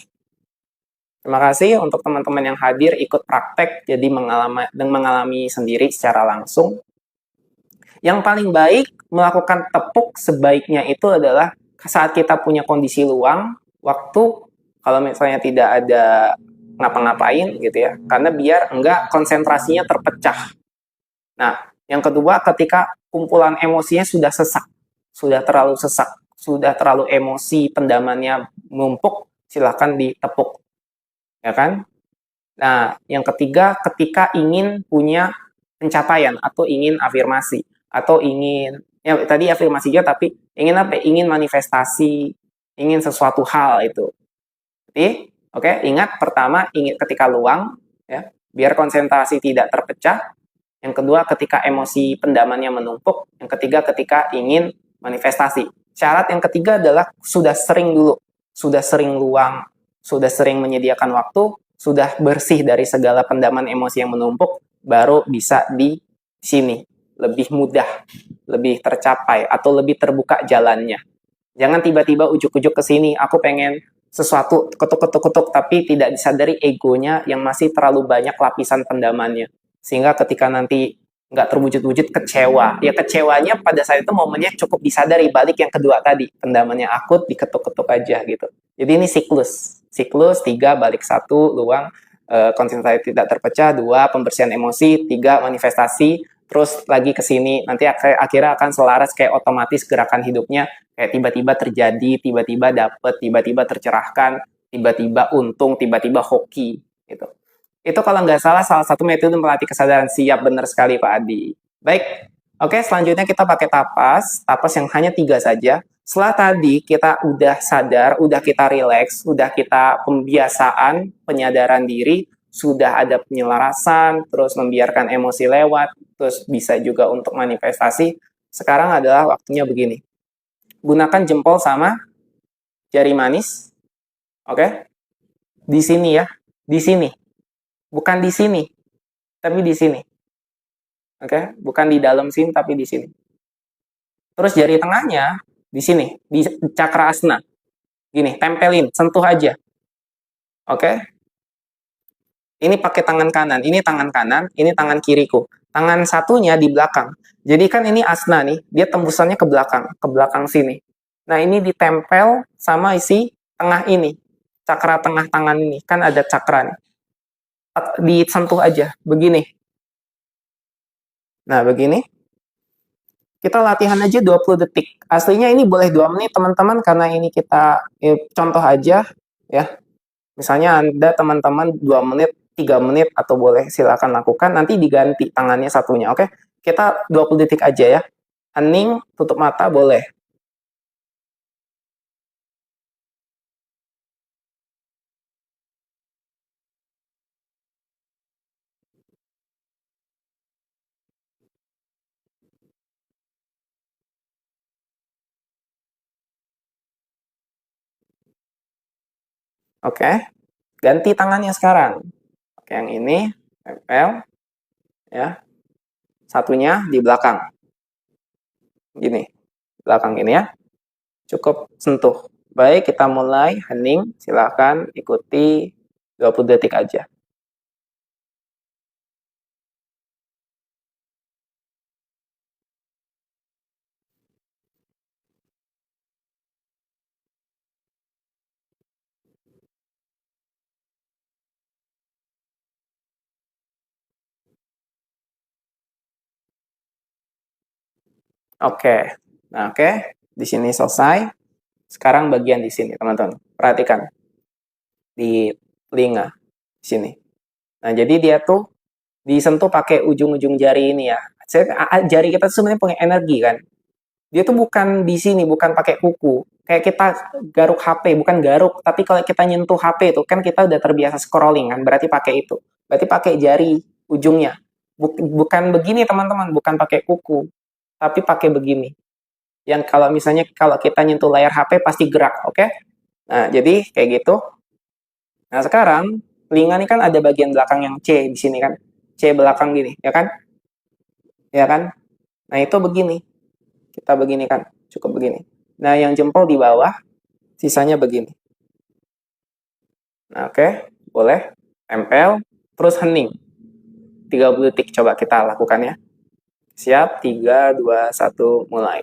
Terima kasih untuk teman-teman yang hadir ikut praktek, jadi mengalami sendiri secara langsung. Yang paling baik melakukan tepuk sebaiknya itu adalah saat kita punya kondisi luang, waktu, kalau misalnya tidak ada ngapa-ngapain gitu ya, karena biar enggak konsentrasinya terpecah. Nah, yang kedua ketika kumpulan emosinya sudah sesak, sudah terlalu emosi, pendamannya menumpuk, silahkan ditepuk, ya kan? Nah, yang ketiga ketika ingin punya pencapaian atau ingin afirmasi atau ingin ya tadi afirmasi juga tapi ingin apa? Ingin manifestasi, ingin sesuatu hal itu. Jadi, oke, ingat pertama ingin ketika luang ya, biar konsentrasi tidak terpecah. Yang kedua ketika emosi pendamannya menumpuk, yang ketiga ketika ingin manifestasi. Syarat yang ketiga adalah sudah sering dulu, sudah sering luang, sudah sering menyediakan waktu, sudah bersih dari segala pendaman emosi yang menumpuk, baru bisa di sini lebih mudah, lebih tercapai atau lebih terbuka jalannya. Jangan tiba-tiba ujuk-ujuk ke sini, aku pengen sesuatu ketuk-ketuk-ketuk, tapi tidak disadari egonya yang masih terlalu banyak lapisan pendamannya. Sehingga ketika nanti nggak terwujud-wujud kecewa. Ya kecewanya pada saat itu momennya cukup disadari, balik yang kedua tadi, pendamannya akut, diketuk-ketuk aja gitu. Jadi ini siklus. Siklus, 3, balik 1, luang, konsentrasi tidak terpecah, 2, pembersihan emosi, 3, manifestasi, terus lagi ke sini, nanti akhirnya akan selaras kayak otomatis gerakan hidupnya, kayak tiba-tiba terjadi, tiba-tiba dapet, tiba-tiba tercerahkan, tiba-tiba untung, tiba-tiba hoki gitu. Itu kalau nggak salah satu metode melatih kesadaran. Siap, benar sekali Pak Adi. Baik, oke, selanjutnya kita pakai tapas yang hanya 3 saja. Setelah tadi kita udah sadar, udah kita rileks, udah kita pembiasaan, penyadaran diri, sudah ada penyelarasan, terus membiarkan emosi lewat, terus bisa juga untuk manifestasi. Sekarang adalah waktunya begini. Gunakan jempol sama jari manis, oke? Di sini ya, di sini. Bukan di sini, tapi di sini. Oke, bukan di dalam sini tapi di sini. Terus jari tengahnya di sini, di cakra asna. Gini, tempelin, sentuh aja. Oke. Ini pakai tangan kanan, ini tangan kiriku. Tangan satunya di belakang. Jadi kan ini asna nih, dia tembusannya ke belakang sini. Nah, ini ditempel sama isi tengah ini. Cakra tengah tangan ini, kan ada cakra nih. Disentuh aja, begini. Nah, begini. Kita latihan aja 20 detik. Aslinya ini boleh 2 menit teman-teman karena ini kita contoh aja ya. Misalnya Anda teman-teman 2 menit, 3 menit atau boleh silakan lakukan nanti diganti tangannya satunya. Oke. Kita 20 detik aja ya. Hening, tutup mata boleh. Oke. Ganti tangannya sekarang. Oke, yang ini tempel ya. Satunya di belakang. Gini. Belakang ini ya. Cukup sentuh. Baik, kita mulai hening. Silakan ikuti 20 detik aja. Oke. Nah, oke. Di sini selesai. Sekarang bagian di sini, teman-teman. Perhatikan di telinga di sini. Nah, jadi dia tuh disentuh pakai ujung-ujung jari ini ya. Jari kita sebenarnya punya energi kan. Dia tuh bukan di sini, bukan pakai kuku. Kayak kita garuk HP, bukan garuk, tapi kalau kita nyentuh HP itu kan kita udah terbiasa scrolling kan, berarti pakai itu. Berarti pakai jari ujungnya. Bukan begini teman-teman, bukan pakai kuku, tapi pakai begini. Yang kalau misalnya kalau kita nyentuh layar HP pasti gerak, oke? Okay? Nah, jadi kayak gitu. Nah, sekarang telinga ini kan ada bagian belakang yang C di sini kan. C belakang gini, ya kan? Ya kan? Nah, itu begini. Kita begini kan, cukup begini. Nah, yang jempol di bawah, sisanya begini. Nah, oke, boleh. Tempel, terus hening. 30 detik coba kita lakukan ya. Siap, 3, 2, 1, mulai.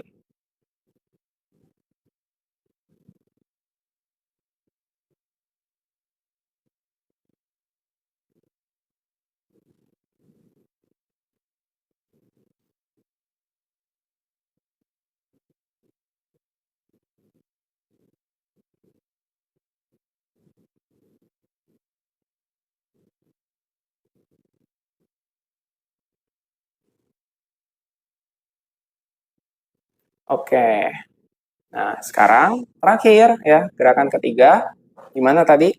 Oke. Nah, sekarang terakhir ya, gerakan ketiga. Gimana tadi?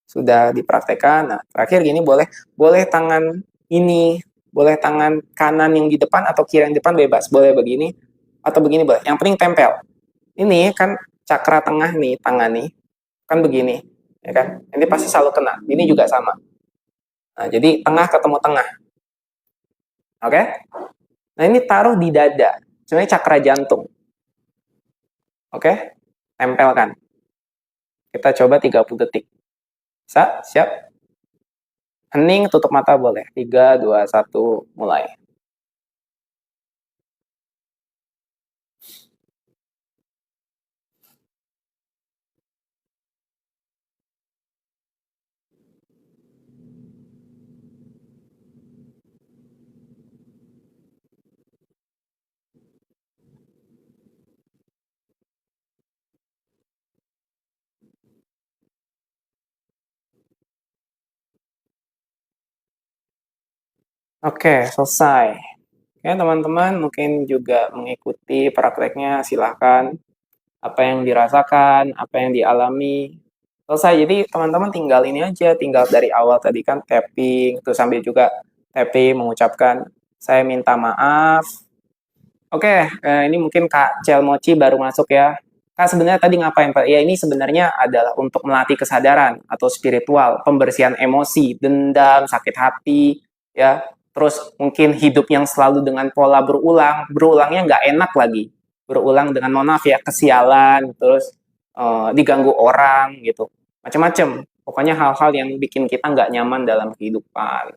Sudah dipraktekkan. Nah, terakhir gini boleh tangan ini, boleh tangan kanan yang di depan atau kiri yang di depan bebas. Boleh begini atau begini boleh. Yang penting tempel. Ini kan cakra tengah nih, tangan nih. Kan begini, ya kan? Ini pasti selalu kena. Ini juga sama. Nah, jadi tengah ketemu tengah. Oke? Nah, ini taruh di dada. Sebenarnya cakra jantung. Oke? Tempelkan. Kita coba 30 detik. Siap? Hening, tutup mata boleh. 3, 2, 1, mulai. Oke, selesai. Oke, teman-teman mungkin juga mengikuti prakteknya, silahkan. Apa yang dirasakan, apa yang dialami. Selesai, jadi teman-teman tinggal ini aja, tinggal dari awal tadi kan tapping, terus sambil juga tapping, mengucapkan, saya minta maaf. Oke, ini mungkin Kak Cel Mochi baru masuk ya. Kak sebenarnya tadi ngapain Pak? Ya ini sebenarnya adalah untuk melatih kesadaran atau spiritual, pembersihan emosi, dendam, sakit hati, ya. Terus mungkin hidup yang selalu dengan pola berulang, berulangnya nggak enak lagi. Berulang dengan mohon maaf ya, kesialan, terus diganggu orang gitu. Macam-macam. Pokoknya hal-hal yang bikin kita nggak nyaman dalam kehidupan.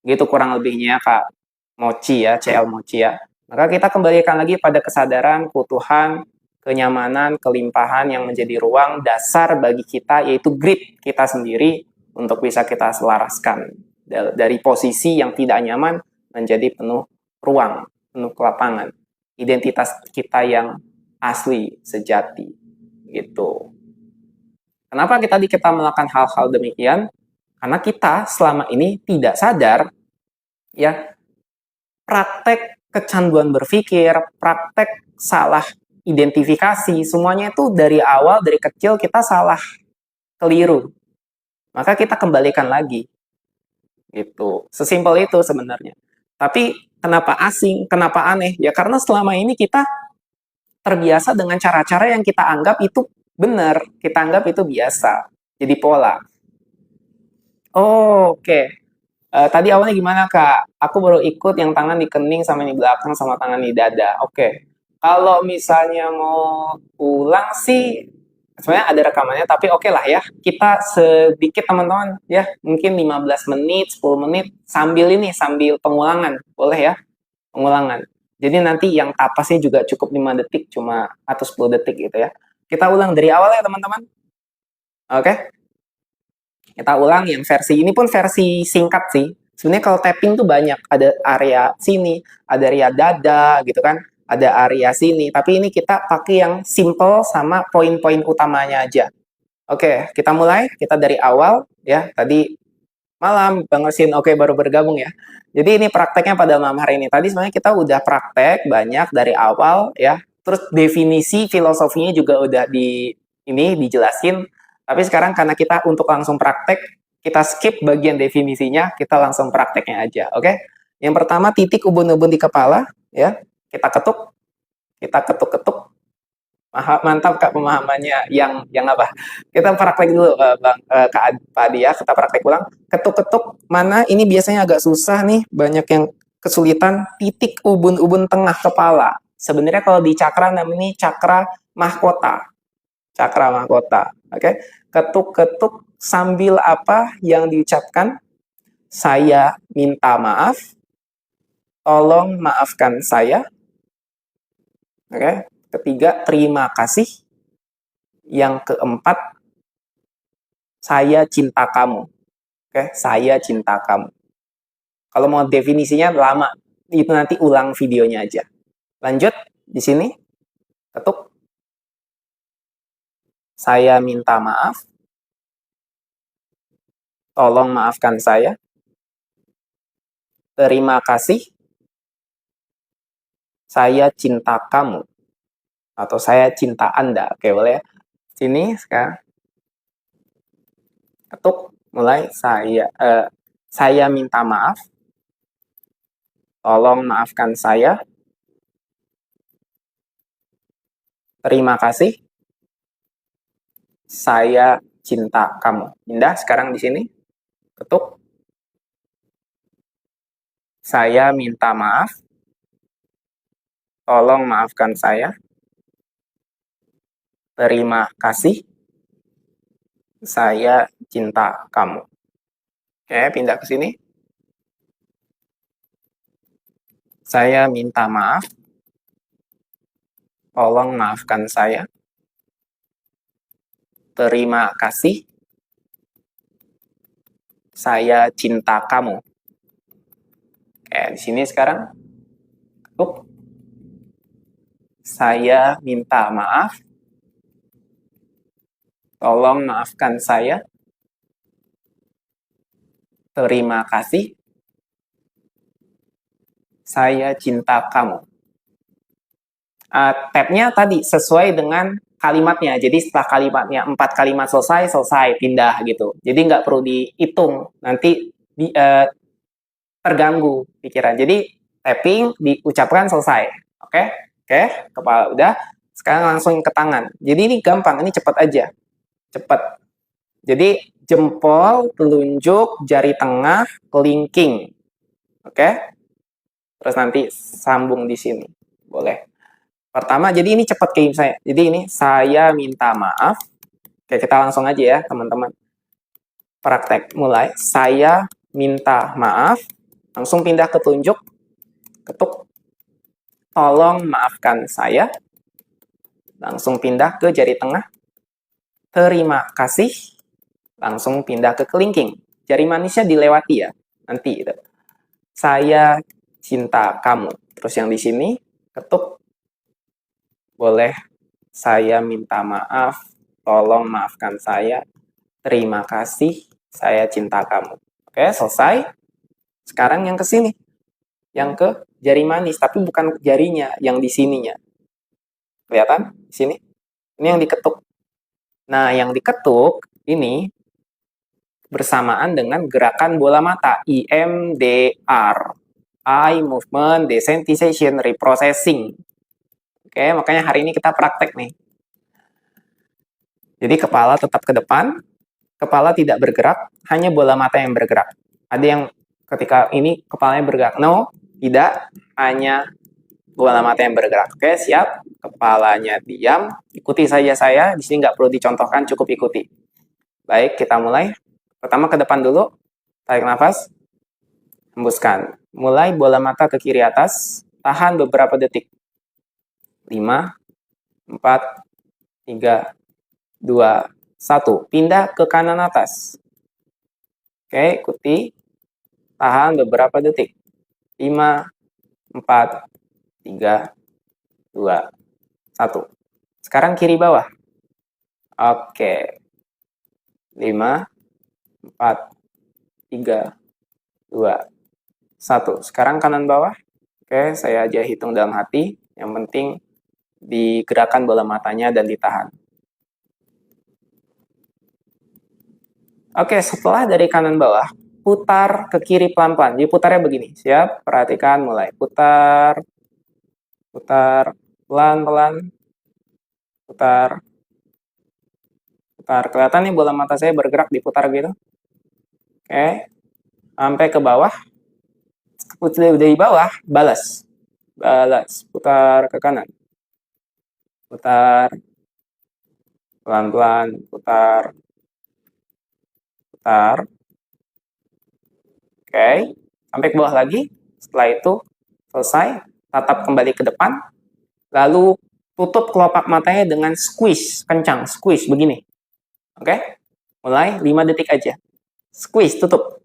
Gitu kurang lebihnya Kak Mochi ya, CL Mochi ya. Maka kita kembalikan lagi pada kesadaran, keutuhan, kenyamanan, kelimpahan yang menjadi ruang dasar bagi kita, yaitu grid kita sendiri untuk bisa kita selaraskan. Dari posisi yang tidak nyaman menjadi penuh ruang, penuh kelapangan. Identitas kita yang asli, sejati. Gitu. Kenapa kita melakukan hal-hal demikian? Karena kita selama ini tidak sadar ya praktek kecanduan berpikir, praktek salah identifikasi, semuanya itu dari awal, dari kecil kita salah, keliru. Maka kita kembalikan lagi. Gitu. Sesimpel itu sebenarnya. Tapi kenapa asing, kenapa aneh? Ya karena selama ini kita terbiasa dengan cara-cara yang kita anggap itu benar, kita anggap itu biasa. Jadi pola. Oh, oke. Okay. Tadi awalnya gimana Kak? Aku baru ikut yang tangan di kening sama di belakang sama tangan di dada. Oke. Kalau misalnya mau ulang sih sebenarnya ada rekamannya tapi oke lah ya. Kita sedikit teman-teman ya, mungkin 15 menit, 10 menit sambil pengulangan. Boleh ya? Pengulangan. Jadi nanti yang tapasnya juga cukup 5 detik cuma atau 10 detik gitu ya. Kita ulang dari awal ya teman-teman. Oke? Kita ulang yang versi ini pun versi singkat sih. Sebenarnya kalau tapping tuh banyak, ada area sini, ada area dada gitu kan. ada area sini, tapi ini kita pakai yang simple sama poin-poin utamanya aja. Oke, kita mulai. Kita dari awal ya. Tadi malam Bang Osin, oke baru bergabung ya. Jadi ini prakteknya pada malam hari ini. Tadi sebenarnya kita udah praktek banyak dari awal ya. Terus definisi filosofinya juga udah dijelasin. Tapi sekarang karena kita untuk langsung praktek, kita skip bagian definisinya, kita langsung prakteknya aja, oke? Yang pertama titik ubun-ubun di kepala ya. Kita ketuk. Mantap Kak pemahamannya yang apa? Kita praktek dulu Kak Pak Adi ya, kita praktek ulang. Ketuk-ketuk mana ini biasanya agak susah nih, banyak yang kesulitan titik ubun-ubun tengah kepala. Sebenarnya kalau di cakra namanya cakra mahkota. Cakra mahkota. Oke. Ketuk-ketuk sambil apa yang diucapkan? Saya minta maaf. Tolong maafkan saya. Oke. Ketiga, terima kasih. Yang keempat, saya cinta kamu. Oke, saya cinta kamu. Kalau mau definisinya lama, itu nanti ulang videonya aja. Lanjut, di sini, ketuk. Saya minta maaf. Tolong maafkan saya. Terima kasih. Saya cinta kamu. Atau saya cinta Anda. Oke, boleh ya? Sini, sekarang. Ketuk, mulai. Saya minta maaf. Tolong maafkan saya. Terima kasih. Saya cinta kamu. Indah, sekarang di sini. Ketuk. Saya minta maaf. Tolong maafkan saya. Terima kasih. Saya cinta kamu. Oke, pindah ke sini. Saya minta maaf. Tolong maafkan saya. Terima kasih. Saya cinta kamu. Oke, di sini sekarang. Ketuk. Saya minta maaf. Tolong maafkan saya. Terima kasih. Saya cinta kamu. Tab-nya tadi sesuai dengan kalimatnya. Jadi setelah kalimatnya 4 kalimat selesai, pindah gitu. Jadi nggak perlu dihitung. Nanti terganggu pikiran. Jadi tapping, diucapkan, selesai. Oke, kepala udah. Sekarang langsung ke tangan. Jadi ini gampang, ini cepat aja. Cepat. Jadi jempol, telunjuk, jari tengah, kelingking. Oke? Terus nanti sambung di sini. Boleh. Pertama, jadi ini cepat kayak saya. Jadi ini saya minta maaf. Oke, kita langsung aja ya, teman-teman. Praktek mulai. Saya minta maaf. Langsung pindah ke telunjuk. Ketuk. Tolong maafkan saya. Langsung pindah ke jari tengah. Terima kasih. Langsung pindah ke kelingking. Jari manisnya dilewati ya. Nanti itu. Saya cinta kamu. Terus yang di sini ketuk. Boleh. Saya minta maaf. Tolong maafkan saya. Terima kasih. Saya cinta kamu. Oke, selesai. Sekarang yang ke sini. Yang ke jari manis, tapi bukan jarinya, yang di sininya. Kelihatan? Di sini. Ini yang diketuk. Nah, yang diketuk ini bersamaan dengan gerakan bola mata, EMDR. Eye Movement Desensitization Reprocessing. Oke, makanya hari ini kita praktek nih. Jadi kepala tetap ke depan, kepala tidak bergerak, hanya bola mata yang bergerak. Ada yang ketika ini kepalanya bergerak. No, tidak, hanya bola mata yang bergerak. Oke, siap. Kepalanya diam. Ikuti saja saya. Di sini nggak perlu dicontohkan, cukup ikuti. Baik, kita mulai. Pertama ke depan dulu. Tarik nafas. Hembuskan. Mulai bola mata ke kiri atas. Tahan beberapa detik. 5, 4, 3, 2, 1. Pindah ke kanan atas. Oke, ikuti. Tahan beberapa detik. 5, 4, 3, 2, 1. Sekarang kiri bawah. Oke. 5, 4, 3, 2, 1. Sekarang kanan bawah. Oke, saya aja hitung dalam hati. Yang penting digerakkan bola matanya dan ditahan. Oke, setelah dari kanan bawah, putar ke kiri pelan-pelan. Jadi putarnya begini. Siap? Perhatikan mulai. Putar. Putar. Pelan-pelan. Putar. Putar. Kelihatan nih bola mata saya bergerak diputar gitu. Oke. Sampai ke bawah. Dari bawah, balas. Balas. Putar ke kanan. Putar. Pelan-pelan. Putar. Putar. Oke. Sampai ke bawah lagi. Setelah itu selesai. Tatap kembali ke depan. Lalu tutup kelopak matanya dengan squeeze. Kencang. Squeeze begini. Oke. Mulai 5 detik aja. Squeeze. Tutup.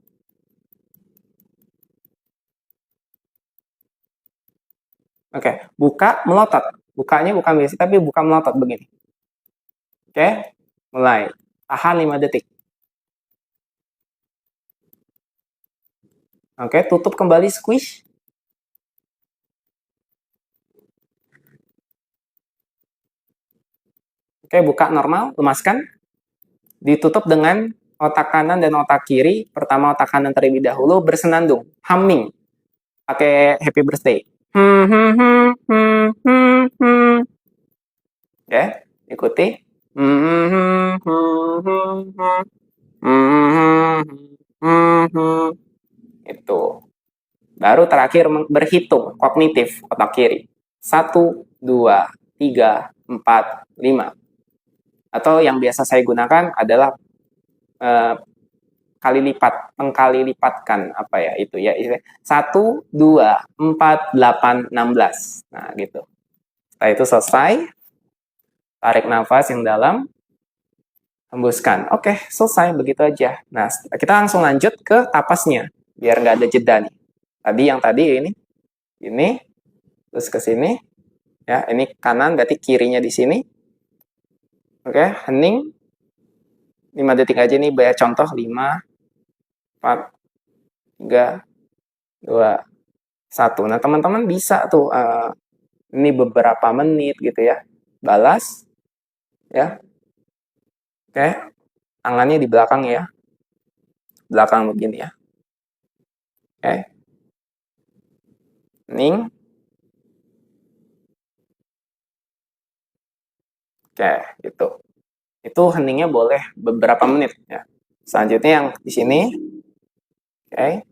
Oke. Buka melotot. Bukanya bukan biasa, tapi buka melotot begini. Oke. Mulai. Tahan 5 detik. Oke, tutup kembali squish. Oke, buka normal, lemaskan. Ditutup dengan otak kanan dan otak kiri. Pertama otak kanan terlebih dahulu, bersenandung, humming. Pakai happy birthday. Oke, ikuti. Itu. Baru terakhir berhitung kognitif otak kiri. 1, 2, 3, 4, 5. Atau yang biasa saya gunakan adalah kali lipat, pengkali lipatkan apa ya itu ya. 1, 2, 4, 8, 16. Nah, gitu. Setelah itu selesai. Tarik nafas yang dalam. Hembuskan. Oke, selesai begitu aja. Nah, kita langsung lanjut ke tapasnya biar nggak ada jeda nih. Yang tadi ini terus ke sini ya, ini kanan berarti kirinya di sini. Oke, hening 5 detik aja nih, bayar contoh 5 4 3 2 1. Nah, teman-teman bisa tuh ini beberapa menit gitu ya. Balas ya. Oke. Tangannya di belakang ya. Belakang begini ya. Oke. Hening. Oke, gitu. Itu heningnya boleh beberapa menit ya. Selanjutnya yang di sini. Oke.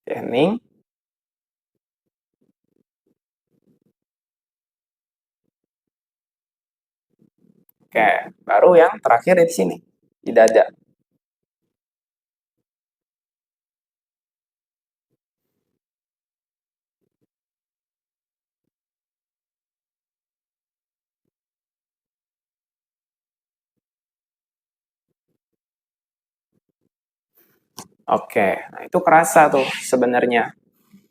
Hening. Oke, baru yang terakhir di sini, di dada. Oke, nah itu kerasa tuh sebenarnya.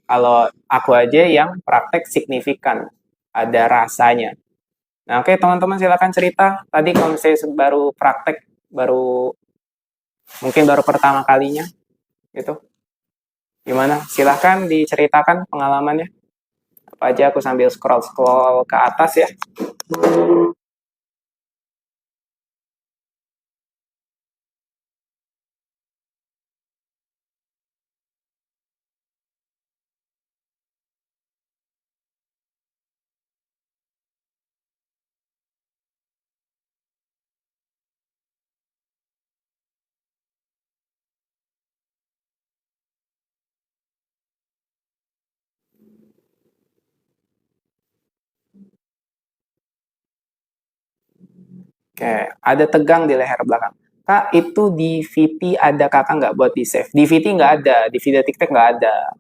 Kalau aku aja yang praktek signifikan, ada rasanya. Nah, oke teman-teman silakan cerita. Tadi kalau saya baru praktek, mungkin baru pertama kalinya, gitu. Gimana? Silahkan diceritakan pengalamannya. Apa aja aku sambil scroll-scroll ke atas ya. Oke, ada tegang di leher belakang. Kak, itu di VT ada kakak nggak buat di save? Di VT nggak ada, di video TikTok nggak ada.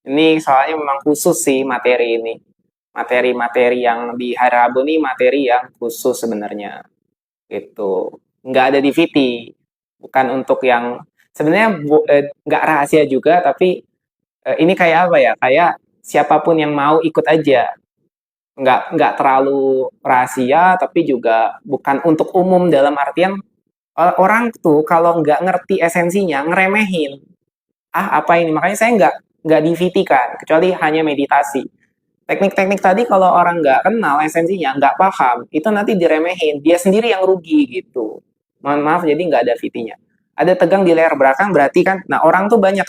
Ini soalnya memang khusus sih materi ini. Materi-materi yang di hari Rabu nih materi yang khusus sebenarnya. Gitu. Nggak ada di VT. Bukan untuk yang sebenarnya nggak rahasia juga, tapi ini kayak apa ya? Kayak siapapun yang mau ikut aja. nggak terlalu rahasia, tapi juga bukan untuk umum dalam artian orang tuh kalau nggak ngerti esensinya ngeremehin. Ah, apa ini? Makanya saya nggak di-VT kan, kecuali hanya meditasi. Teknik-teknik tadi kalau orang nggak kenal esensinya, nggak paham, itu nanti diremehin. Dia sendiri yang rugi gitu. Mohon maaf, jadi nggak ada VT-nya. Ada tegang di leher belakang berarti kan, nah orang tuh banyak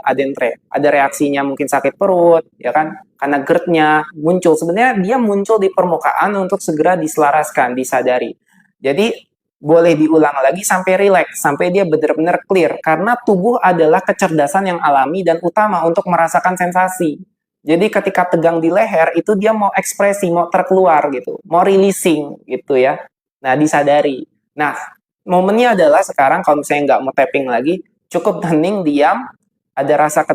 adentre. Ada reaksinya mungkin sakit perut, ya kan? Karena GERD-nya muncul. Sebenarnya dia muncul di permukaan untuk segera diselaraskan, disadari. Jadi boleh diulang lagi sampai rileks, sampai dia benar-benar clear. Karena tubuh adalah kecerdasan yang alami dan utama untuk merasakan sensasi. Jadi ketika tegang di leher, itu dia mau ekspresi, mau terkeluar gitu. Mau releasing gitu ya. Nah, disadari. Nah, momennya adalah sekarang kalau misalnya nggak mau tapping lagi, cukup hening, diam, ada rasa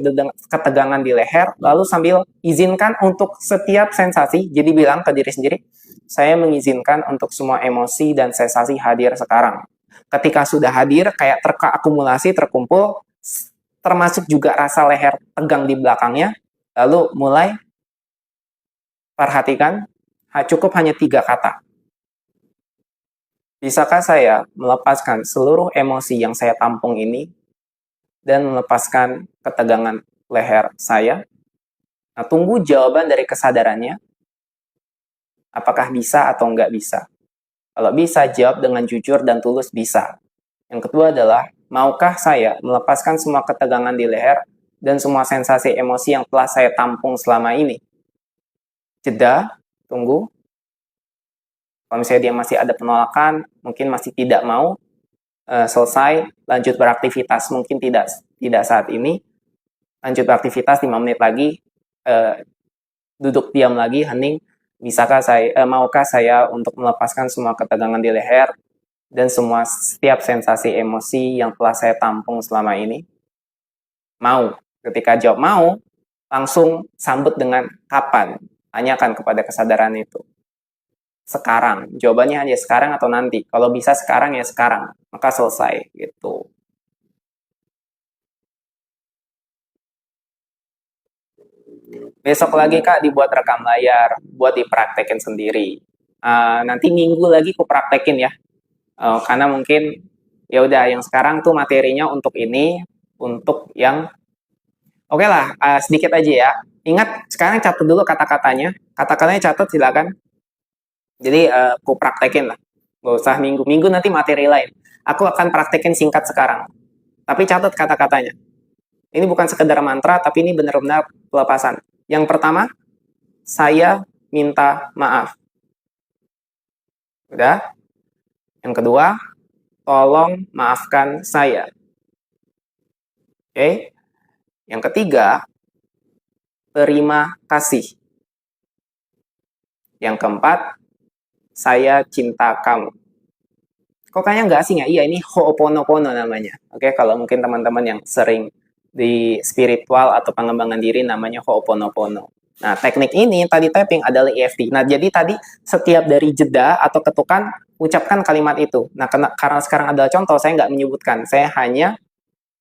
ketegangan di leher, lalu sambil izinkan untuk setiap sensasi, jadi bilang ke diri sendiri, saya mengizinkan untuk semua emosi dan sensasi hadir sekarang. Ketika sudah hadir, kayak terakumulasi, terkumpul, termasuk juga rasa leher tegang di belakangnya, lalu mulai perhatikan, cukup hanya 3 kata. Bisakah saya melepaskan seluruh emosi yang saya tampung ini dan melepaskan ketegangan leher saya? Nah, tunggu jawaban dari kesadarannya, apakah bisa atau nggak bisa. Kalau bisa, jawab dengan jujur dan tulus bisa. Yang kedua adalah, maukah saya melepaskan semua ketegangan di leher dan semua sensasi emosi yang telah saya tampung selama ini? Jeda, tunggu. Kalau misalnya dia masih ada penolakan, mungkin masih tidak mau selesai, lanjut beraktivitas. Mungkin tidak saat ini. Lanjut beraktivitas 5 menit lagi, duduk diam lagi, hening. Maukah saya untuk melepaskan semua ketegangan di leher dan setiap sensasi emosi yang telah saya tampung selama ini? Mau. Ketika jawab mau, langsung sambut dengan kapan. Tanyakan kepada kesadaran itu. Sekarang. Jawabannya hanya sekarang atau nanti. Kalau bisa sekarang ya sekarang. Maka selesai gitu. Besok lagi Kak dibuat rekam layar, buat dipraktekin sendiri. Nanti minggu lagi aku praktekin ya. Karena mungkin ya udah yang sekarang tuh materinya untuk ini, untuk yang oke lah, sedikit aja ya. Ingat sekarang catat dulu kata-katanya. Kata-katanya catat silakan. Jadi aku praktekin lah. Gak usah minggu-minggu nanti materi lain. Aku akan praktekin singkat sekarang. Tapi catat kata-katanya. Ini bukan sekedar mantra, tapi ini benar-benar pelepasan. Yang pertama, saya minta maaf. Udah? Yang kedua, tolong maafkan saya. Oke? Yang ketiga, terima kasih. Yang keempat, saya cinta kamu. Kok kayaknya nggak asing ya? Iya, ini Ho'oponopono namanya. Oke, kalau mungkin teman-teman yang sering di spiritual atau pengembangan diri namanya Ho'oponopono. Nah, teknik ini tadi tapping adalah EFT. Nah, jadi tadi setiap dari jeda atau ketukan, ucapkan kalimat itu. Nah, karena sekarang adalah contoh, saya nggak menyebutkan. Saya hanya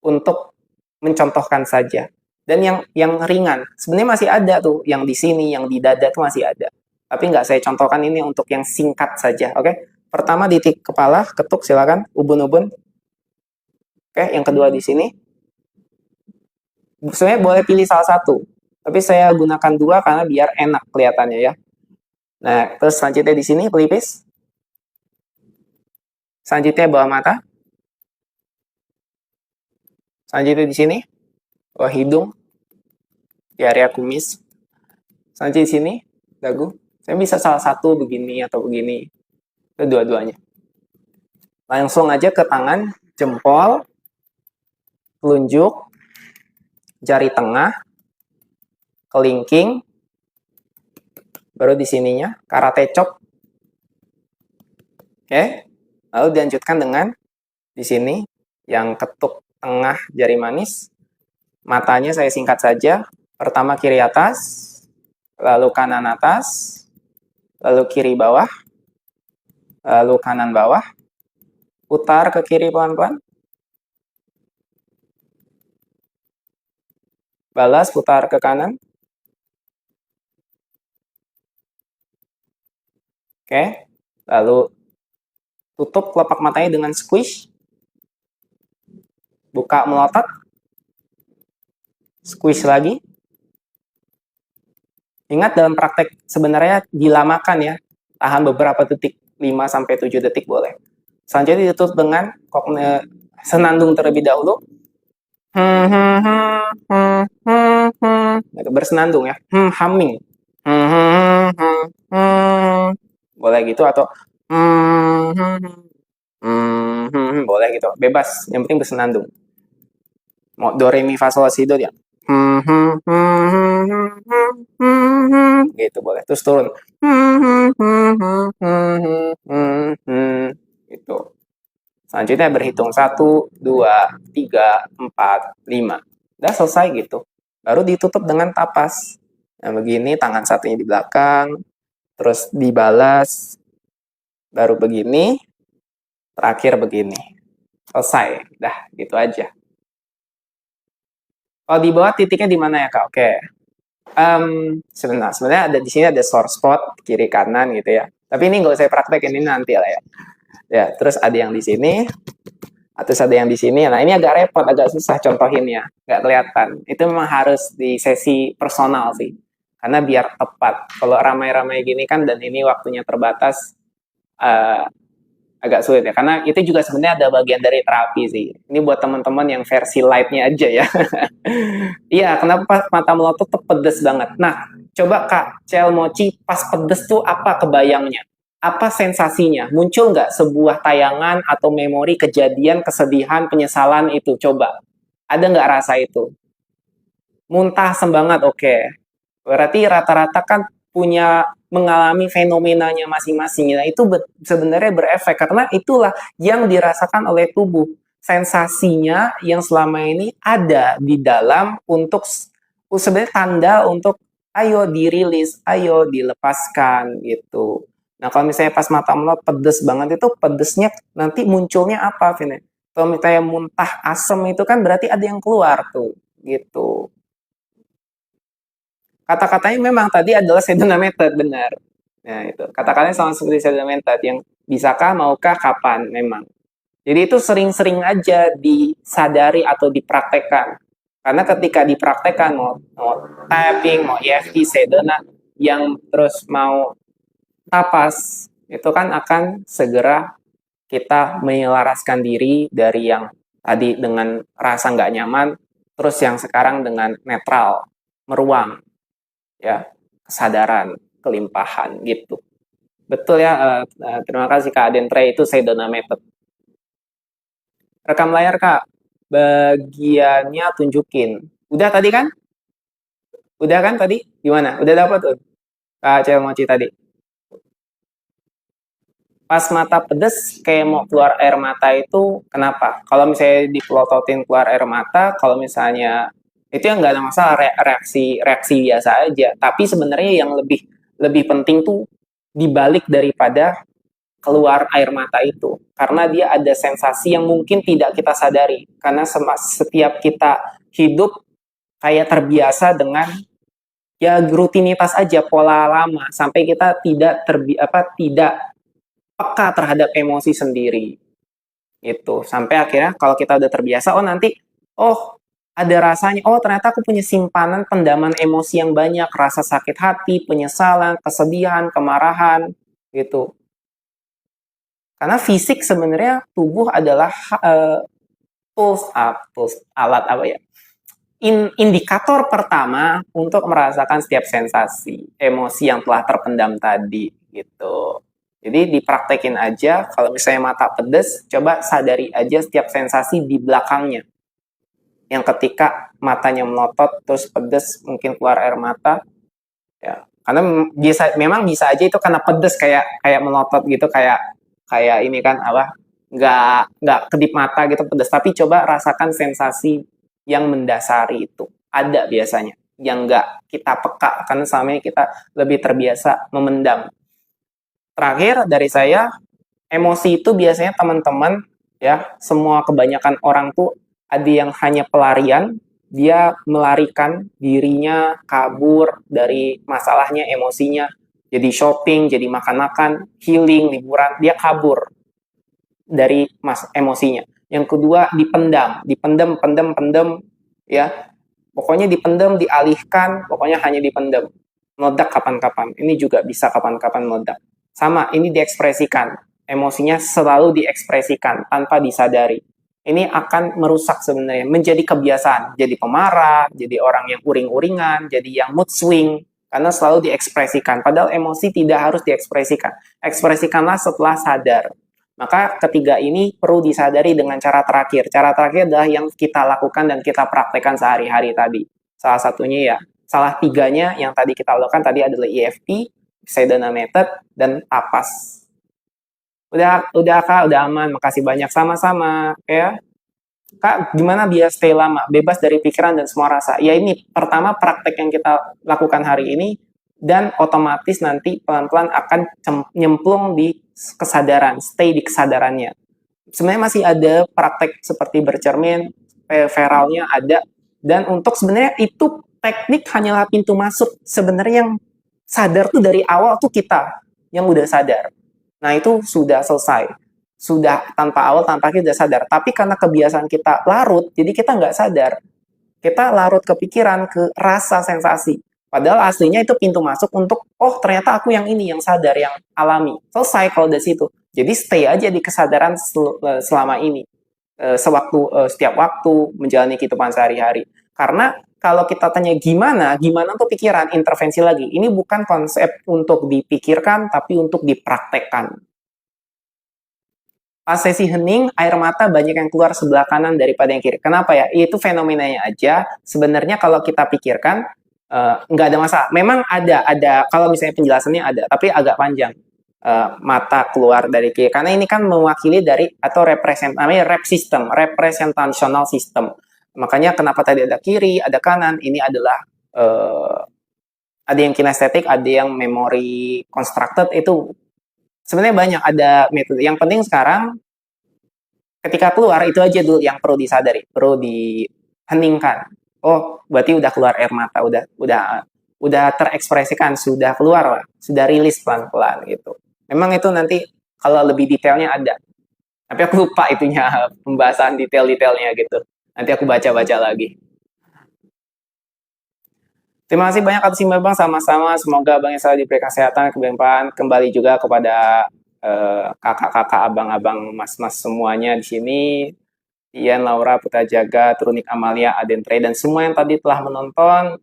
untuk mencontohkan saja. Dan yang ringan, sebenarnya masih ada tuh, yang di sini, yang di dada tuh masih ada. Tapi nggak saya contohkan ini untuk yang singkat saja, oke? Pertama di kepala, ketuk silakan, ubun-ubun. Oke, yang kedua di sini. Sebenarnya boleh pilih salah satu, tapi saya gunakan dua karena biar enak kelihatannya ya. Nah, terus selanjutnya di sini pelipis. Selanjutnya bawah mata. Selanjutnya di sini bawah hidung, di area kumis. Selanjutnya di sini dagu. Saya bisa salah satu begini atau begini. Itu dua-duanya. Langsung aja ke tangan, jempol, telunjuk, jari tengah, kelingking, baru di sininya karate chop. Oke. Lalu dilanjutkan dengan di sini yang ketuk tengah jari manis. Matanya saya singkat saja. Pertama kiri atas, lalu kanan atas, lalu kiri bawah, lalu kanan bawah. Putar ke kiri pelan-pelan. Balas, putar ke kanan. Oke. Lalu tutup kelopak matanya dengan squish. Buka melotot. Squish lagi. Ingat dalam praktek sebenarnya dilamakan ya. Tahan beberapa detik, 5-7 detik boleh. Selanjutnya ditutup dengan senandung terlebih dahulu. Bersenandung ya. Humming. Boleh gitu atau boleh gitu. Bebas, yang penting bersenandung. Mau do re mi fa sol la si do ya. Gitu boleh. Terus turun. Gitu. Selanjutnya berhitung 1, 2, 3, 4, 5. Udah selesai gitu. Baru ditutup dengan tapas. Nah begini, tangan satunya di belakang. Terus dibalas. Baru begini. Terakhir begini. Selesai. Dah, gitu aja. Kalau di bawah titiknya di mana ya Kak? Oke. Sebenarnya ada di sini ada sore spot kiri kanan gitu ya. Tapi ini nggak usah praktek, ini nanti lah ya. Ya, terus ada yang di sini, terus ada yang di sini. Nah ini agak repot, agak susah contohinnya, nggak kelihatan. Itu memang harus di sesi personal sih, karena biar tepat. Kalau ramai-ramai gini kan dan ini waktunya terbatas, agak sulit ya, karena itu juga sebenarnya ada bagian dari terapi sih. Ini buat teman-teman yang versi light-nya aja ya. Iya, kenapa mata melotot tuh pedes banget. Nah, coba Kak Cel Mochi pas pedes tuh apa kebayangnya? Apa sensasinya? Muncul nggak sebuah tayangan atau memori kejadian, kesedihan, penyesalan itu? Coba. Ada nggak rasa itu? Muntah sembangat, oke. Berarti rata-rata kan punya mengalami fenomenanya masing-masing. Nah, itu sebenarnya berefek karena itulah yang dirasakan oleh tubuh. Sensasinya yang selama ini ada di dalam untuk sebenarnya tanda untuk ayo dirilis, ayo dilepaskan gitu. Nah, kalau misalnya pas mata melot pedes banget itu pedesnya nanti munculnya apa, Vina? Kalau misalnya muntah asem itu kan berarti ada yang keluar tuh gitu. Kata-katanya memang tadi adalah Sedona method, benar. Nah, itu. Kata-katanya sama seperti Sedona method yang bisakah, maukah, kapan, memang. Jadi itu sering-sering aja disadari atau dipraktekkan. Karena ketika dipraktekkan, mau tapping, mau EFT, Sedona, yang terus mau tapas, itu kan akan segera kita menyelaraskan diri dari yang tadi dengan rasa nggak nyaman, terus yang sekarang dengan netral, meruang, ya kesadaran, kelimpahan gitu. Betul ya, terima kasih Kak Adentre, itu Sedona Method. Rekam layar Kak, bagiannya tunjukin. Udah tadi kan? Udah kan tadi? Gimana? Udah dapat tuh? Kak Cel Mochi tadi. Pas mata pedes kayak mau keluar air mata itu kenapa? Kalau misalnya dipelototin keluar air mata, kalau misalnya itu yang nggak ada masalah, reaksi biasa aja. Tapi sebenarnya yang lebih penting tuh dibalik daripada keluar air mata itu, karena dia ada sensasi yang mungkin tidak kita sadari. Karena setiap kita hidup kayak terbiasa dengan ya rutinitas aja, pola lama, sampai kita tidak peka terhadap emosi sendiri. Itu sampai akhirnya kalau kita udah terbiasa, oh nanti oh ada rasanya, oh ternyata aku punya simpanan pendaman emosi yang banyak, rasa sakit hati, penyesalan, kesedihan, kemarahan gitu. Karena fisik sebenarnya tubuh adalah alat apa ya, indikator pertama untuk merasakan setiap sensasi emosi yang telah terpendam tadi gitu. Jadi dipraktekin aja, kalau misalnya mata pedes, coba sadari aja setiap sensasi di belakangnya. Yang ketika matanya melotot, terus pedes, mungkin keluar air mata, ya. Karena memang bisa aja itu karena pedes kayak melotot gitu, kayak ini kan apa? Nggak kedip mata gitu pedes. Tapi coba rasakan sensasi yang mendasari itu. Ada biasanya yang nggak kita peka karena selama ini kita lebih terbiasa memendam. Terakhir dari saya, emosi itu biasanya teman-teman ya, semua kebanyakan orang tuh ada yang hanya pelarian, dia melarikan dirinya kabur dari masalahnya, emosinya, jadi shopping, jadi makan-makan, healing, liburan, dia kabur dari emosinya. Yang kedua, dipendam, pendem, ya. Pokoknya dipendam, dialihkan, pokoknya hanya dipendam. Meledak kapan-kapan. Ini juga bisa kapan-kapan meledak. Sama, ini diekspresikan. Emosinya selalu diekspresikan tanpa disadari. Ini akan merusak sebenarnya, menjadi kebiasaan. Jadi pemarah, jadi orang yang uring-uringan, jadi yang mood swing, karena selalu diekspresikan. Padahal emosi tidak harus diekspresikan. Ekspresikanlah setelah sadar. Maka ketiga ini perlu disadari dengan cara terakhir. Cara terakhir adalah yang kita lakukan dan kita praktekkan sehari-hari tadi. Salah satunya ya, salah tiganya yang tadi kita lakukan tadi adalah EFT, Sedona Method, dan TAPAS. Udah Kak, udah aman. Makasih banyak sama-sama. Ya. Kak, gimana biar stay lama, bebas dari pikiran dan semua rasa? Ya ini, pertama praktek yang kita lakukan hari ini, dan otomatis nanti pelan-pelan akan nyemplung di kesadaran, stay di kesadarannya. Sebenarnya masih ada praktek seperti bercermin, feralnya ada, dan untuk sebenarnya itu teknik hanyalah pintu masuk. Sebenarnya yang sadar tuh dari awal tuh kita yang udah sadar. Nah itu sudah selesai. Sudah tanpa awal, tanpa akhir sudah sadar. Tapi karena kebiasaan kita larut, jadi kita nggak sadar. Kita larut ke pikiran, ke rasa, sensasi. Padahal aslinya itu pintu masuk untuk, oh ternyata aku yang ini, yang sadar, yang alami. Selesai kalau dari situ. Jadi stay aja di kesadaran selama ini. Setiap waktu, menjalani kehidupan sehari-hari. Karena kalau kita tanya gimana untuk pikiran, intervensi lagi. Ini bukan konsep untuk dipikirkan, tapi untuk dipraktekkan. Pas sesi hening, air mata banyak yang keluar sebelah kanan daripada yang kiri. Kenapa ya? Itu fenomenanya aja. Sebenarnya kalau kita pikirkan, nggak ada masalah. Memang ada. Kalau misalnya penjelasannya ada, tapi agak panjang. Mata keluar dari kiri. Karena ini kan mewakili dari, atau namanya representational system. Makanya kenapa tadi ada kiri, ada kanan, ini adalah ada yang kinestetik, ada yang memory constructed, itu sebenarnya banyak, ada metode. Yang penting sekarang ketika keluar itu aja dulu yang perlu disadari, perlu diheningkan. Oh, berarti udah keluar air mata, udah terekspresikan, sudah keluar lah, sudah rilis pelan-pelan gitu. Memang itu nanti kalau lebih detailnya ada. Tapi aku lupa itunya, pembahasan detail-detailnya gitu. Nanti aku baca-baca lagi. Terima kasih banyak atas imbang Bang, sama-sama. Semoga Bang yang selalu diberi kesehatan, keberlimpahan. Kembali juga kepada kakak-kakak, abang-abang, mas-mas semuanya di sini. Ian, Laura, Putra Jaga, Trunik Amalia, Adentre, dan semua yang tadi telah menonton.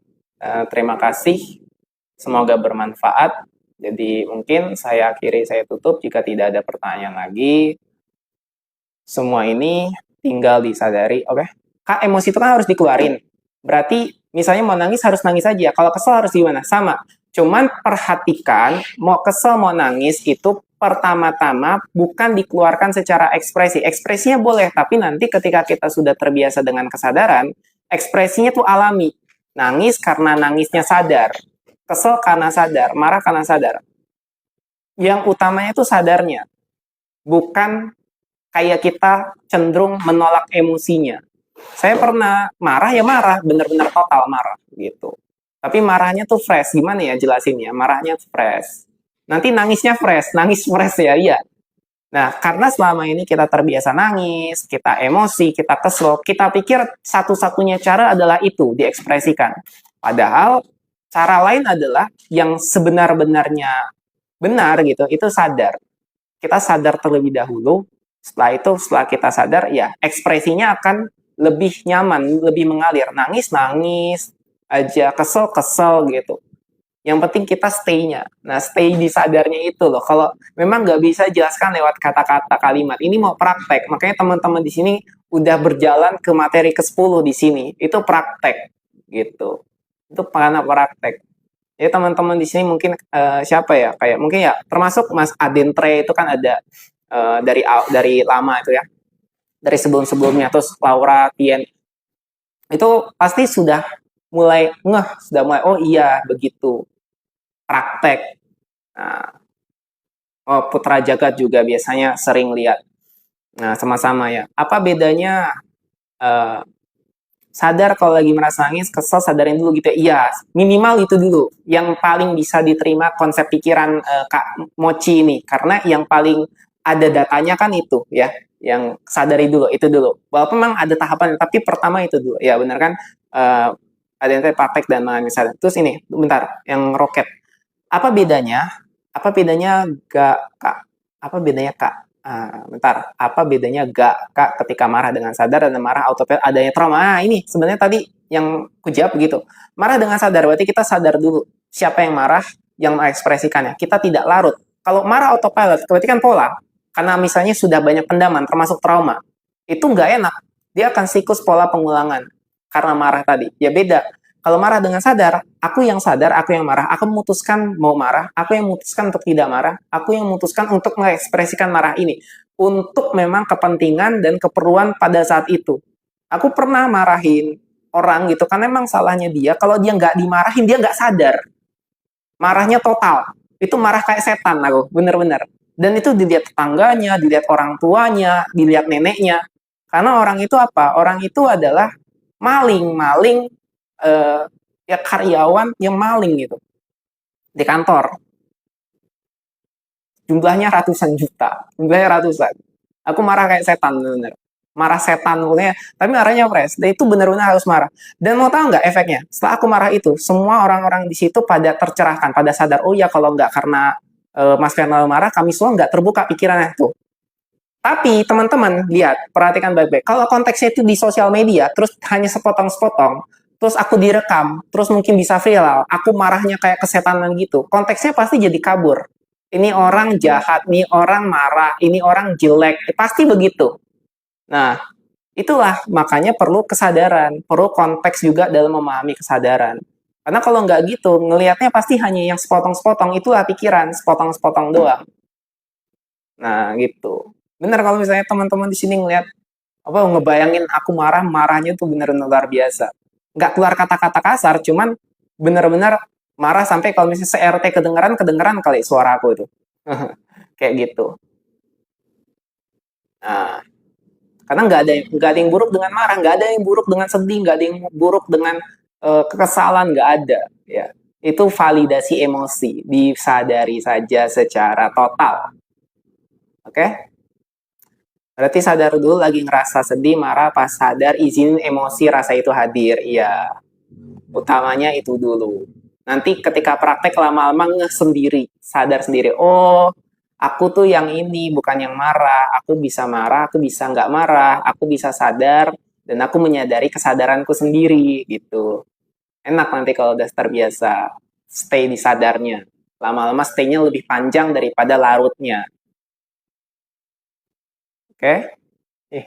Terima kasih. Semoga bermanfaat. Jadi mungkin saya akhiri, saya tutup jika tidak ada pertanyaan lagi. Semua ini tinggal disadari. Oke, Kak, emosi itu kan harus dikeluarin. Berarti misalnya mau nangis harus nangis aja. Kalau kesel harus gimana? Sama. Cuman perhatikan, mau kesel mau nangis itu pertama-tama bukan dikeluarkan secara ekspresi. Ekspresinya boleh, tapi nanti ketika kita sudah terbiasa dengan kesadaran, ekspresinya tuh alami. Nangis karena nangisnya sadar. Kesel karena sadar, marah karena sadar. Yang utamanya itu sadarnya. Bukan kayak kita cenderung menolak emosinya. Saya pernah marah ya marah, bener-bener total marah gitu. Tapi marahnya tuh fresh, gimana ya jelasinnya? Marahnya tuh fresh. Nanti nangisnya fresh, nangis fresh ya, iya. Nah, karena selama ini kita terbiasa nangis, kita emosi, kita kesel, kita pikir satu-satunya cara adalah itu, diekspresikan. Padahal cara lain adalah yang sebenar-benarnya benar gitu, itu sadar. Kita sadar terlebih dahulu, setelah itu, setelah kita sadar, ya ekspresinya akan lebih nyaman, lebih mengalir. Nangis, nangis aja, kesel, kesel gitu. Yang penting kita stay-nya. Nah, stay di sadarnya itu loh. Kalau memang nggak bisa jelaskan lewat kata-kata kalimat. Ini mau praktek. Makanya teman-teman di sini udah berjalan ke materi ke-10 di sini. Itu praktek gitu. Itu karena praktek. Ya teman-teman di sini mungkin siapa ya? Kayak mungkin ya termasuk Mas Adentre itu kan ada dari lama itu ya. Dari sebelum-sebelumnya, terus Laura, Tien, itu pasti sudah mulai ngeh, sudah mulai, oh iya, begitu, praktek. Nah, oh, Putra Jagat juga biasanya sering lihat. Nah, sama-sama ya. Apa bedanya sadar kalau lagi merasa nangis, kesel, sadarin dulu gitu ya. Iya, minimal itu dulu. Yang paling bisa diterima konsep pikiran Kak Mochi ini. Karena yang paling ada datanya kan itu ya. Yang sadari dulu, itu dulu. Walaupun memang ada tahapan, tapi pertama itu dulu. Ya benar kan? Ada yang tadi praktek dan mengalami sadar. Terus ini, bentar, yang roket. Apa bedanya? Apa bedanya gak, Kak? Apa bedanya, Kak? Bentar, apa bedanya gak Kak ketika marah dengan sadar dan marah autopilot adanya trauma? Ini sebenarnya tadi yang kujawab begitu. Marah dengan sadar berarti kita sadar dulu siapa yang marah, yang mengekspresikannya. Kita tidak larut. Kalau marah autopilot berarti kan pola. Karena misalnya sudah banyak pendaman termasuk trauma. Itu nggak enak. Dia akan siklus pola pengulangan karena marah tadi. Ya beda. Kalau marah dengan sadar, aku yang sadar, aku yang marah. Aku memutuskan mau marah, aku yang memutuskan untuk tidak marah, aku yang memutuskan untuk mengekspresikan marah ini. Untuk memang kepentingan dan keperluan pada saat itu. Aku pernah marahin orang gitu, karena memang salahnya dia. Kalau dia nggak dimarahin, dia nggak sadar. Marahnya total. Itu marah kayak setan aku, bener-bener. Dan itu dilihat tetangganya, dilihat orang tuanya, dilihat neneknya. Karena orang itu apa? Orang itu adalah maling ya karyawan yang maling gitu di kantor. Jumlahnya ratusan juta, jumlahnya ratusan. Aku marah kayak setan bener. Marah setan pokoknya, tapi marahnya fresh. Dan itu benar-benar harus marah. Dan mau tahu nggak efeknya? Setelah aku marah itu, semua orang-orang di situ pada tercerahkan, pada sadar, oh ya kalau nggak karena Mas Fernando marah, kami semua nggak terbuka pikirannya tuh. Tapi teman-teman lihat, perhatikan baik-baik. Kalau konteksnya itu di sosial media, terus hanya sepotong-sepotong, terus aku direkam, terus mungkin bisa viral, aku marahnya kayak kesetanan gitu, konteksnya pasti jadi kabur. Ini orang jahat, ini orang marah, ini orang jelek, pasti begitu. Nah, itulah makanya perlu kesadaran, perlu konteks juga dalam memahami kesadaran. Karena kalau nggak gitu, ngelihatnya pasti hanya yang sepotong-sepotong, itulah pikiran, sepotong-sepotong doang. Nah, gitu. Bener kalau misalnya teman-teman di sini ngelihat apa ngebayangin aku marah, marahnya tuh bener-bener luar biasa. Nggak keluar kata-kata kasar, cuman bener-bener marah sampai kalau misalnya se-RT kedengeran kali suara aku itu. Kayak gitu. Nah, karena nggak ada yang buruk dengan marah, nggak ada yang buruk dengan sedih, nggak ada yang buruk dengan kekesalan, nggak ada. Ya, itu validasi emosi, disadari saja secara total. Oke? Berarti sadar dulu lagi ngerasa sedih, marah, pas sadar izin emosi rasa itu hadir. Iya, utamanya itu dulu. Nanti ketika praktek lama-lama ngeh sendiri, sadar sendiri. Oh, aku tuh yang ini, bukan yang marah. Aku bisa marah, aku bisa nggak marah. Aku bisa sadar, dan aku menyadari kesadaranku sendiri, gitu. Enak nanti kalau udah terbiasa stay di sadarnya. Lama-lama stay-nya lebih panjang daripada larutnya. Oke? Eh,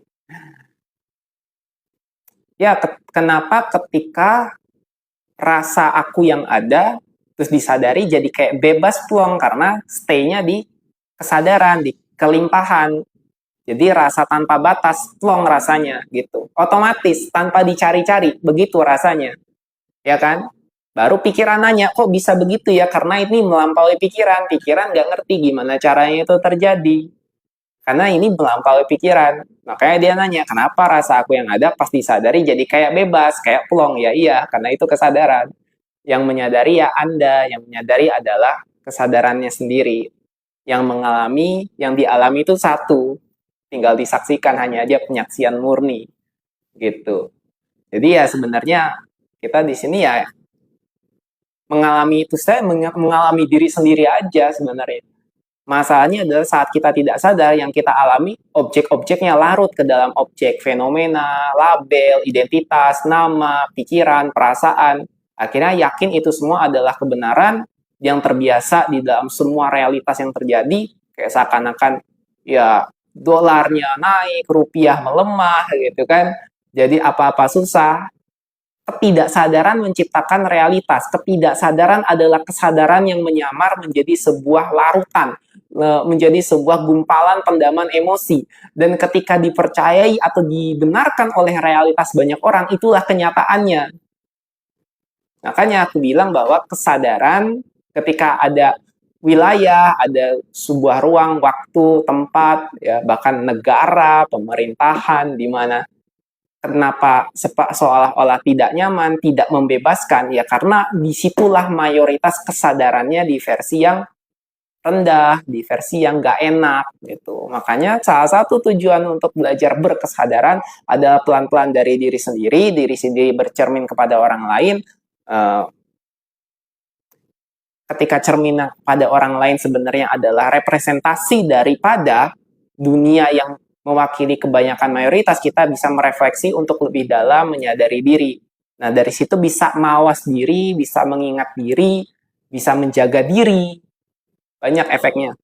Ya, kenapa ketika rasa aku yang ada, terus disadari jadi kayak bebas plong karena stay-nya di kesadaran, di kelimpahan. Jadi rasa tanpa batas, plong rasanya gitu. Otomatis, tanpa dicari-cari, begitu rasanya. Ya kan? Baru pikiran nanya, kok bisa begitu ya? Karena ini melampaui pikiran. Pikiran nggak ngerti gimana caranya itu terjadi. Karena ini melampaui pikiran. Makanya dia nanya, kenapa rasa aku yang ada pas disadari jadi kayak bebas, kayak plong. Ya iya, karena itu kesadaran. Yang menyadari ya Anda, yang menyadari adalah kesadarannya sendiri. Yang mengalami, yang dialami itu satu. Tinggal disaksikan, hanya aja penyaksian murni. Gitu. Jadi ya sebenarnya kita di sini ya mengalami itu, saya mengalami diri sendiri aja sebenarnya. Masalahnya adalah saat kita tidak sadar, yang kita alami objek-objeknya larut ke dalam objek, fenomena, label, identitas, nama, pikiran, perasaan. Akhirnya yakin itu semua adalah kebenaran yang terbiasa di dalam semua realitas yang terjadi, kayak seakan-akan ya dolarnya naik, rupiah melemah gitu kan. Jadi apa-apa susah. Ketidaksadaran menciptakan realitas. Ketidaksadaran adalah kesadaran yang menyamar menjadi sebuah larutan, menjadi sebuah gumpalan pendaman emosi. Dan ketika dipercayai atau dibenarkan oleh realitas banyak orang, itulah kenyataannya. Makanya aku bilang bahwa kesadaran ketika ada wilayah, ada sebuah ruang, waktu, tempat, ya bahkan negara, pemerintahan, di mana Kenapa seolah-olah tidak nyaman, tidak membebaskan? Ya karena disitulah mayoritas kesadarannya di versi yang rendah, di versi yang nggak enak gitu. Makanya salah satu tujuan untuk belajar berkesadaran adalah pelan-pelan dari diri sendiri bercermin kepada orang lain. Ketika cermin pada orang lain sebenarnya adalah representasi daripada dunia yang mewakili kebanyakan mayoritas, kita bisa merefleksi untuk lebih dalam menyadari diri. Nah, dari situ bisa mawas diri, bisa mengingat diri, bisa menjaga diri. Banyak efeknya.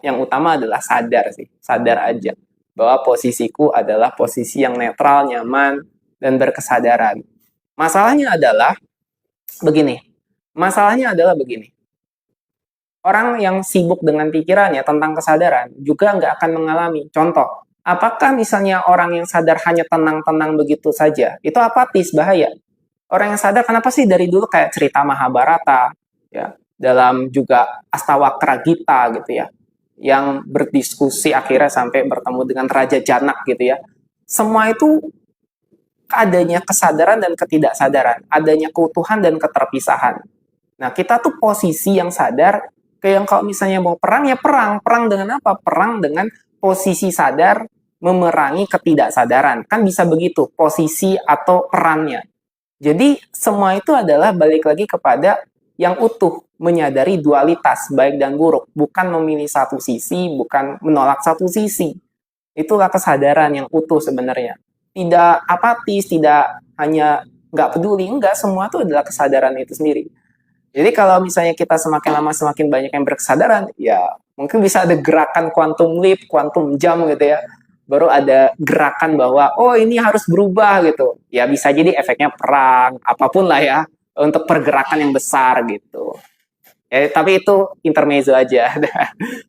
Yang utama adalah sadar sih, sadar aja bahwa posisiku adalah posisi yang netral, nyaman, dan berkesadaran. Masalahnya adalah begini. Orang yang sibuk dengan pikirannya tentang kesadaran juga nggak akan mengalami. Contoh, apakah misalnya orang yang sadar hanya tenang-tenang begitu saja? Itu apatis, bahaya. Orang yang sadar, kenapa sih dari dulu kayak cerita Mahabharata, ya, dalam juga Astawakra Gita gitu ya, yang berdiskusi akhirnya sampai bertemu dengan Raja Janak gitu ya. Semua itu adanya kesadaran dan ketidaksadaran, adanya keutuhan dan keterpisahan. Nah, kita tuh posisi yang sadar, kayak yang kalau misalnya mau perang, ya perang. Perang dengan apa? Perang dengan posisi sadar memerangi ketidaksadaran. Kan bisa begitu, posisi atau perannya. Jadi, semua itu adalah balik lagi kepada yang utuh, menyadari dualitas, baik dan buruk. Bukan memilih satu sisi, bukan menolak satu sisi. Itulah kesadaran yang utuh sebenarnya. Tidak apatis, tidak hanya nggak peduli, enggak, semua itu adalah kesadaran itu sendiri. Jadi kalau misalnya kita semakin lama semakin banyak yang berkesadaran, ya mungkin bisa ada gerakan quantum leap, quantum jump gitu ya. Baru ada gerakan bahwa, oh ini harus berubah gitu. Ya bisa jadi efeknya perang, apapun lah ya, untuk pergerakan yang besar gitu. Ya, tapi itu intermezzo aja.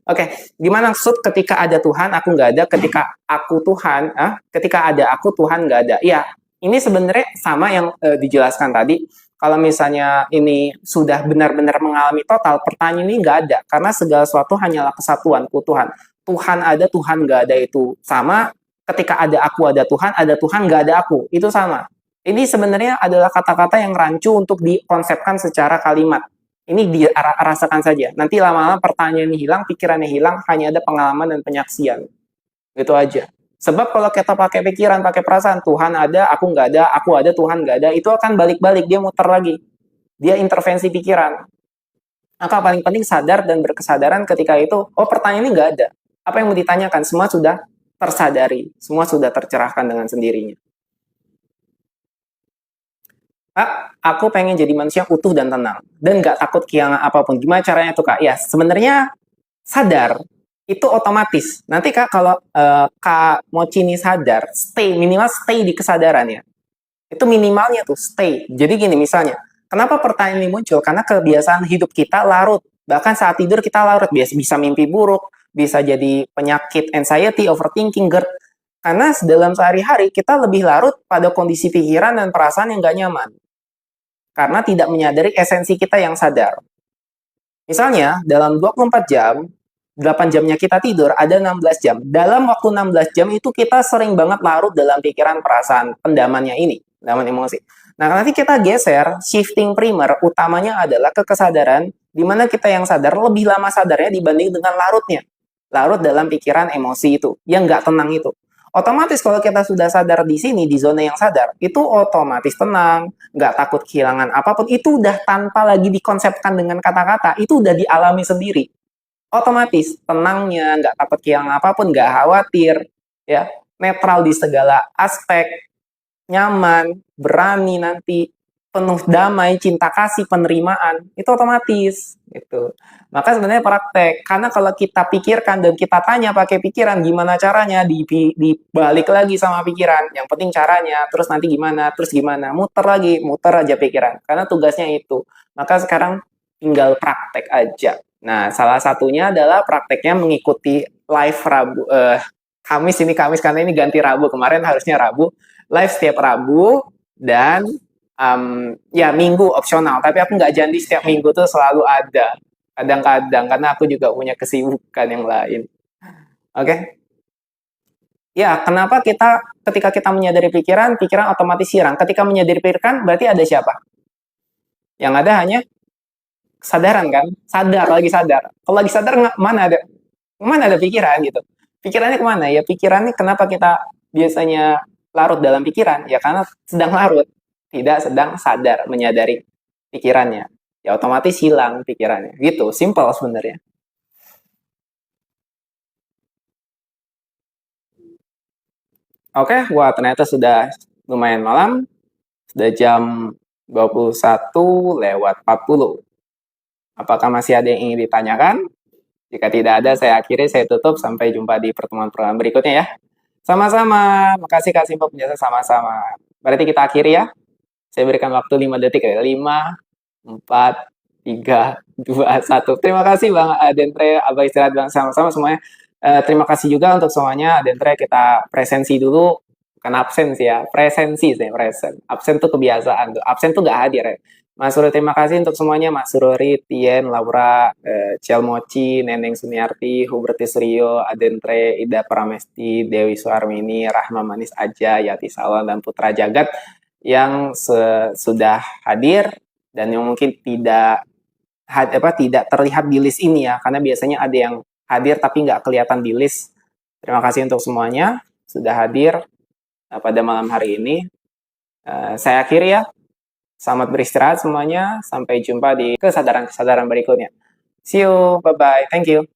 Oke, gimana maksud ketika ada Tuhan, aku nggak ada, ketika aku Tuhan, ketika ada aku Tuhan nggak ada. Ya, ini sebenarnya sama yang dijelaskan tadi. Kalau misalnya ini sudah benar-benar mengalami total, pertanyaan ini nggak ada. Karena segala sesuatu hanyalah kesatuan, keutuhan. Tuhan ada, Tuhan nggak ada itu sama. Ketika ada Tuhan nggak ada aku. Itu sama. Ini sebenarnya adalah kata-kata yang rancu untuk dikonsepkan secara kalimat. Ini dirasakan saja. Nanti lama-lama pertanyaannya hilang, pikirannya hilang, hanya ada pengalaman dan penyaksian. Gitu aja. Sebab kalau kita pakai pikiran, pakai perasaan, Tuhan ada, aku nggak ada, aku ada, Tuhan nggak ada, itu akan balik-balik, dia muter lagi. Dia intervensi pikiran. Maka paling penting sadar dan berkesadaran ketika itu, oh pertanyaan ini nggak ada. Apa yang mau ditanyakan? Semua sudah tersadari, semua sudah tercerahkan dengan sendirinya. Aku pengen jadi manusia utuh dan tenang dan nggak takut kehilangan apapun. Gimana caranya tuh Kak? Ya sebenarnya sadar itu otomatis. Nanti Kak kalau Kak Mochi ini sadar, minimal stay di kesadaran ya. Itu minimalnya tuh stay. Jadi gini misalnya, kenapa pertanyaan ini muncul? Karena kebiasaan hidup kita larut. Bahkan saat tidur kita larut, bisa mimpi buruk, bisa jadi penyakit anxiety, overthinking, GERD. Karena dalam sehari-hari kita lebih larut pada kondisi pikiran dan perasaan yang nggak nyaman karena tidak menyadari esensi kita yang sadar. Misalnya, dalam 24 jam, 8 jamnya kita tidur, ada 16 jam. Dalam waktu 16 jam itu kita sering banget larut dalam pikiran, perasaan, pendamannya ini, pendaman emosi. Nah, nanti kita geser, shifting primer, utamanya adalah ke kesadaran, di mana kita yang sadar lebih lama sadarnya dibanding dengan larutnya. Larut dalam pikiran emosi itu, yang nggak tenang itu. Otomatis kalau kita sudah sadar di sini, di zona yang sadar, itu otomatis tenang, nggak takut kehilangan apapun, itu udah tanpa lagi dikonsepkan dengan kata-kata, itu udah dialami sendiri. Otomatis, tenangnya, nggak takut kehilangan apapun, nggak khawatir, ya, netral di segala aspek, nyaman, berani nanti, penuh damai, cinta kasih, penerimaan, itu otomatis gitu. Maka sebenarnya praktek, karena kalau kita pikirkan dan kita tanya pakai pikiran gimana caranya, dibalik lagi sama pikiran. Yang penting caranya, terus nanti gimana, terus gimana, muter lagi, muter aja pikiran. Karena tugasnya itu. Maka sekarang tinggal praktek aja. Nah, salah satunya adalah prakteknya mengikuti live Rabu, Kamis karena ini ganti Rabu, kemarin harusnya Rabu, live setiap Rabu, dan ya minggu opsional, tapi aku nggak janji setiap minggu tuh selalu ada. Kadang-kadang, karena aku juga punya kesibukan yang lain. Oke? Ya, kenapa kita ketika kita menyadari pikiran, pikiran otomatis hilang. Ketika menyadari pikiran, berarti ada siapa? Yang ada hanya kesadaran kan? Sadar, lagi sadar. Kalau lagi sadar, mana ada pikiran gitu. Pikirannya kemana? Ya pikirannya kenapa kita biasanya larut dalam pikiran? Ya karena sedang larut, tidak sedang sadar, menyadari pikirannya. Ya otomatis hilang pikirannya. Gitu, simple sebenarnya. Oke, wah ternyata sudah lumayan malam. Sudah jam 21:40. Apakah masih ada yang ingin ditanyakan? Jika tidak ada, saya akhiri, saya tutup. Sampai jumpa di pertemuan-pertemuan berikutnya ya. Sama-sama. Makasih Kak Simpo penjelasan sama-sama. Berarti kita akhiri ya. Saya berikan waktu 5 detik ya. 5, 4, 3, 2, 1. Terima kasih Bang Adentre, Abah istirahat Bang sama-sama semuanya. Terima kasih juga untuk semuanya. Adentre kita presensi dulu. Bukan absen sih ya, presensi saya present. Absen tuh kebiasaan tuh. Absen tuh gak hadir ya. Mas Sururi terima kasih untuk semuanya. Mas Sururi, Tien, Laura, Ciel Mochi, Neneng Suniarti, Hubertus Rio, Adentre, Ida Pramesti, Dewi Suarmini, Rahma Manis Aja, Yati Sawan, dan Putra Jagat yang sudah hadir dan yang mungkin tidak terlihat di list ini ya, karena biasanya ada yang hadir tapi nggak kelihatan di list. Terima kasih untuk semuanya sudah hadir pada malam hari ini. Saya akhiri ya. Selamat beristirahat semuanya. Sampai jumpa di kesadaran-kesadaran berikutnya. See you. Bye-bye. Thank you.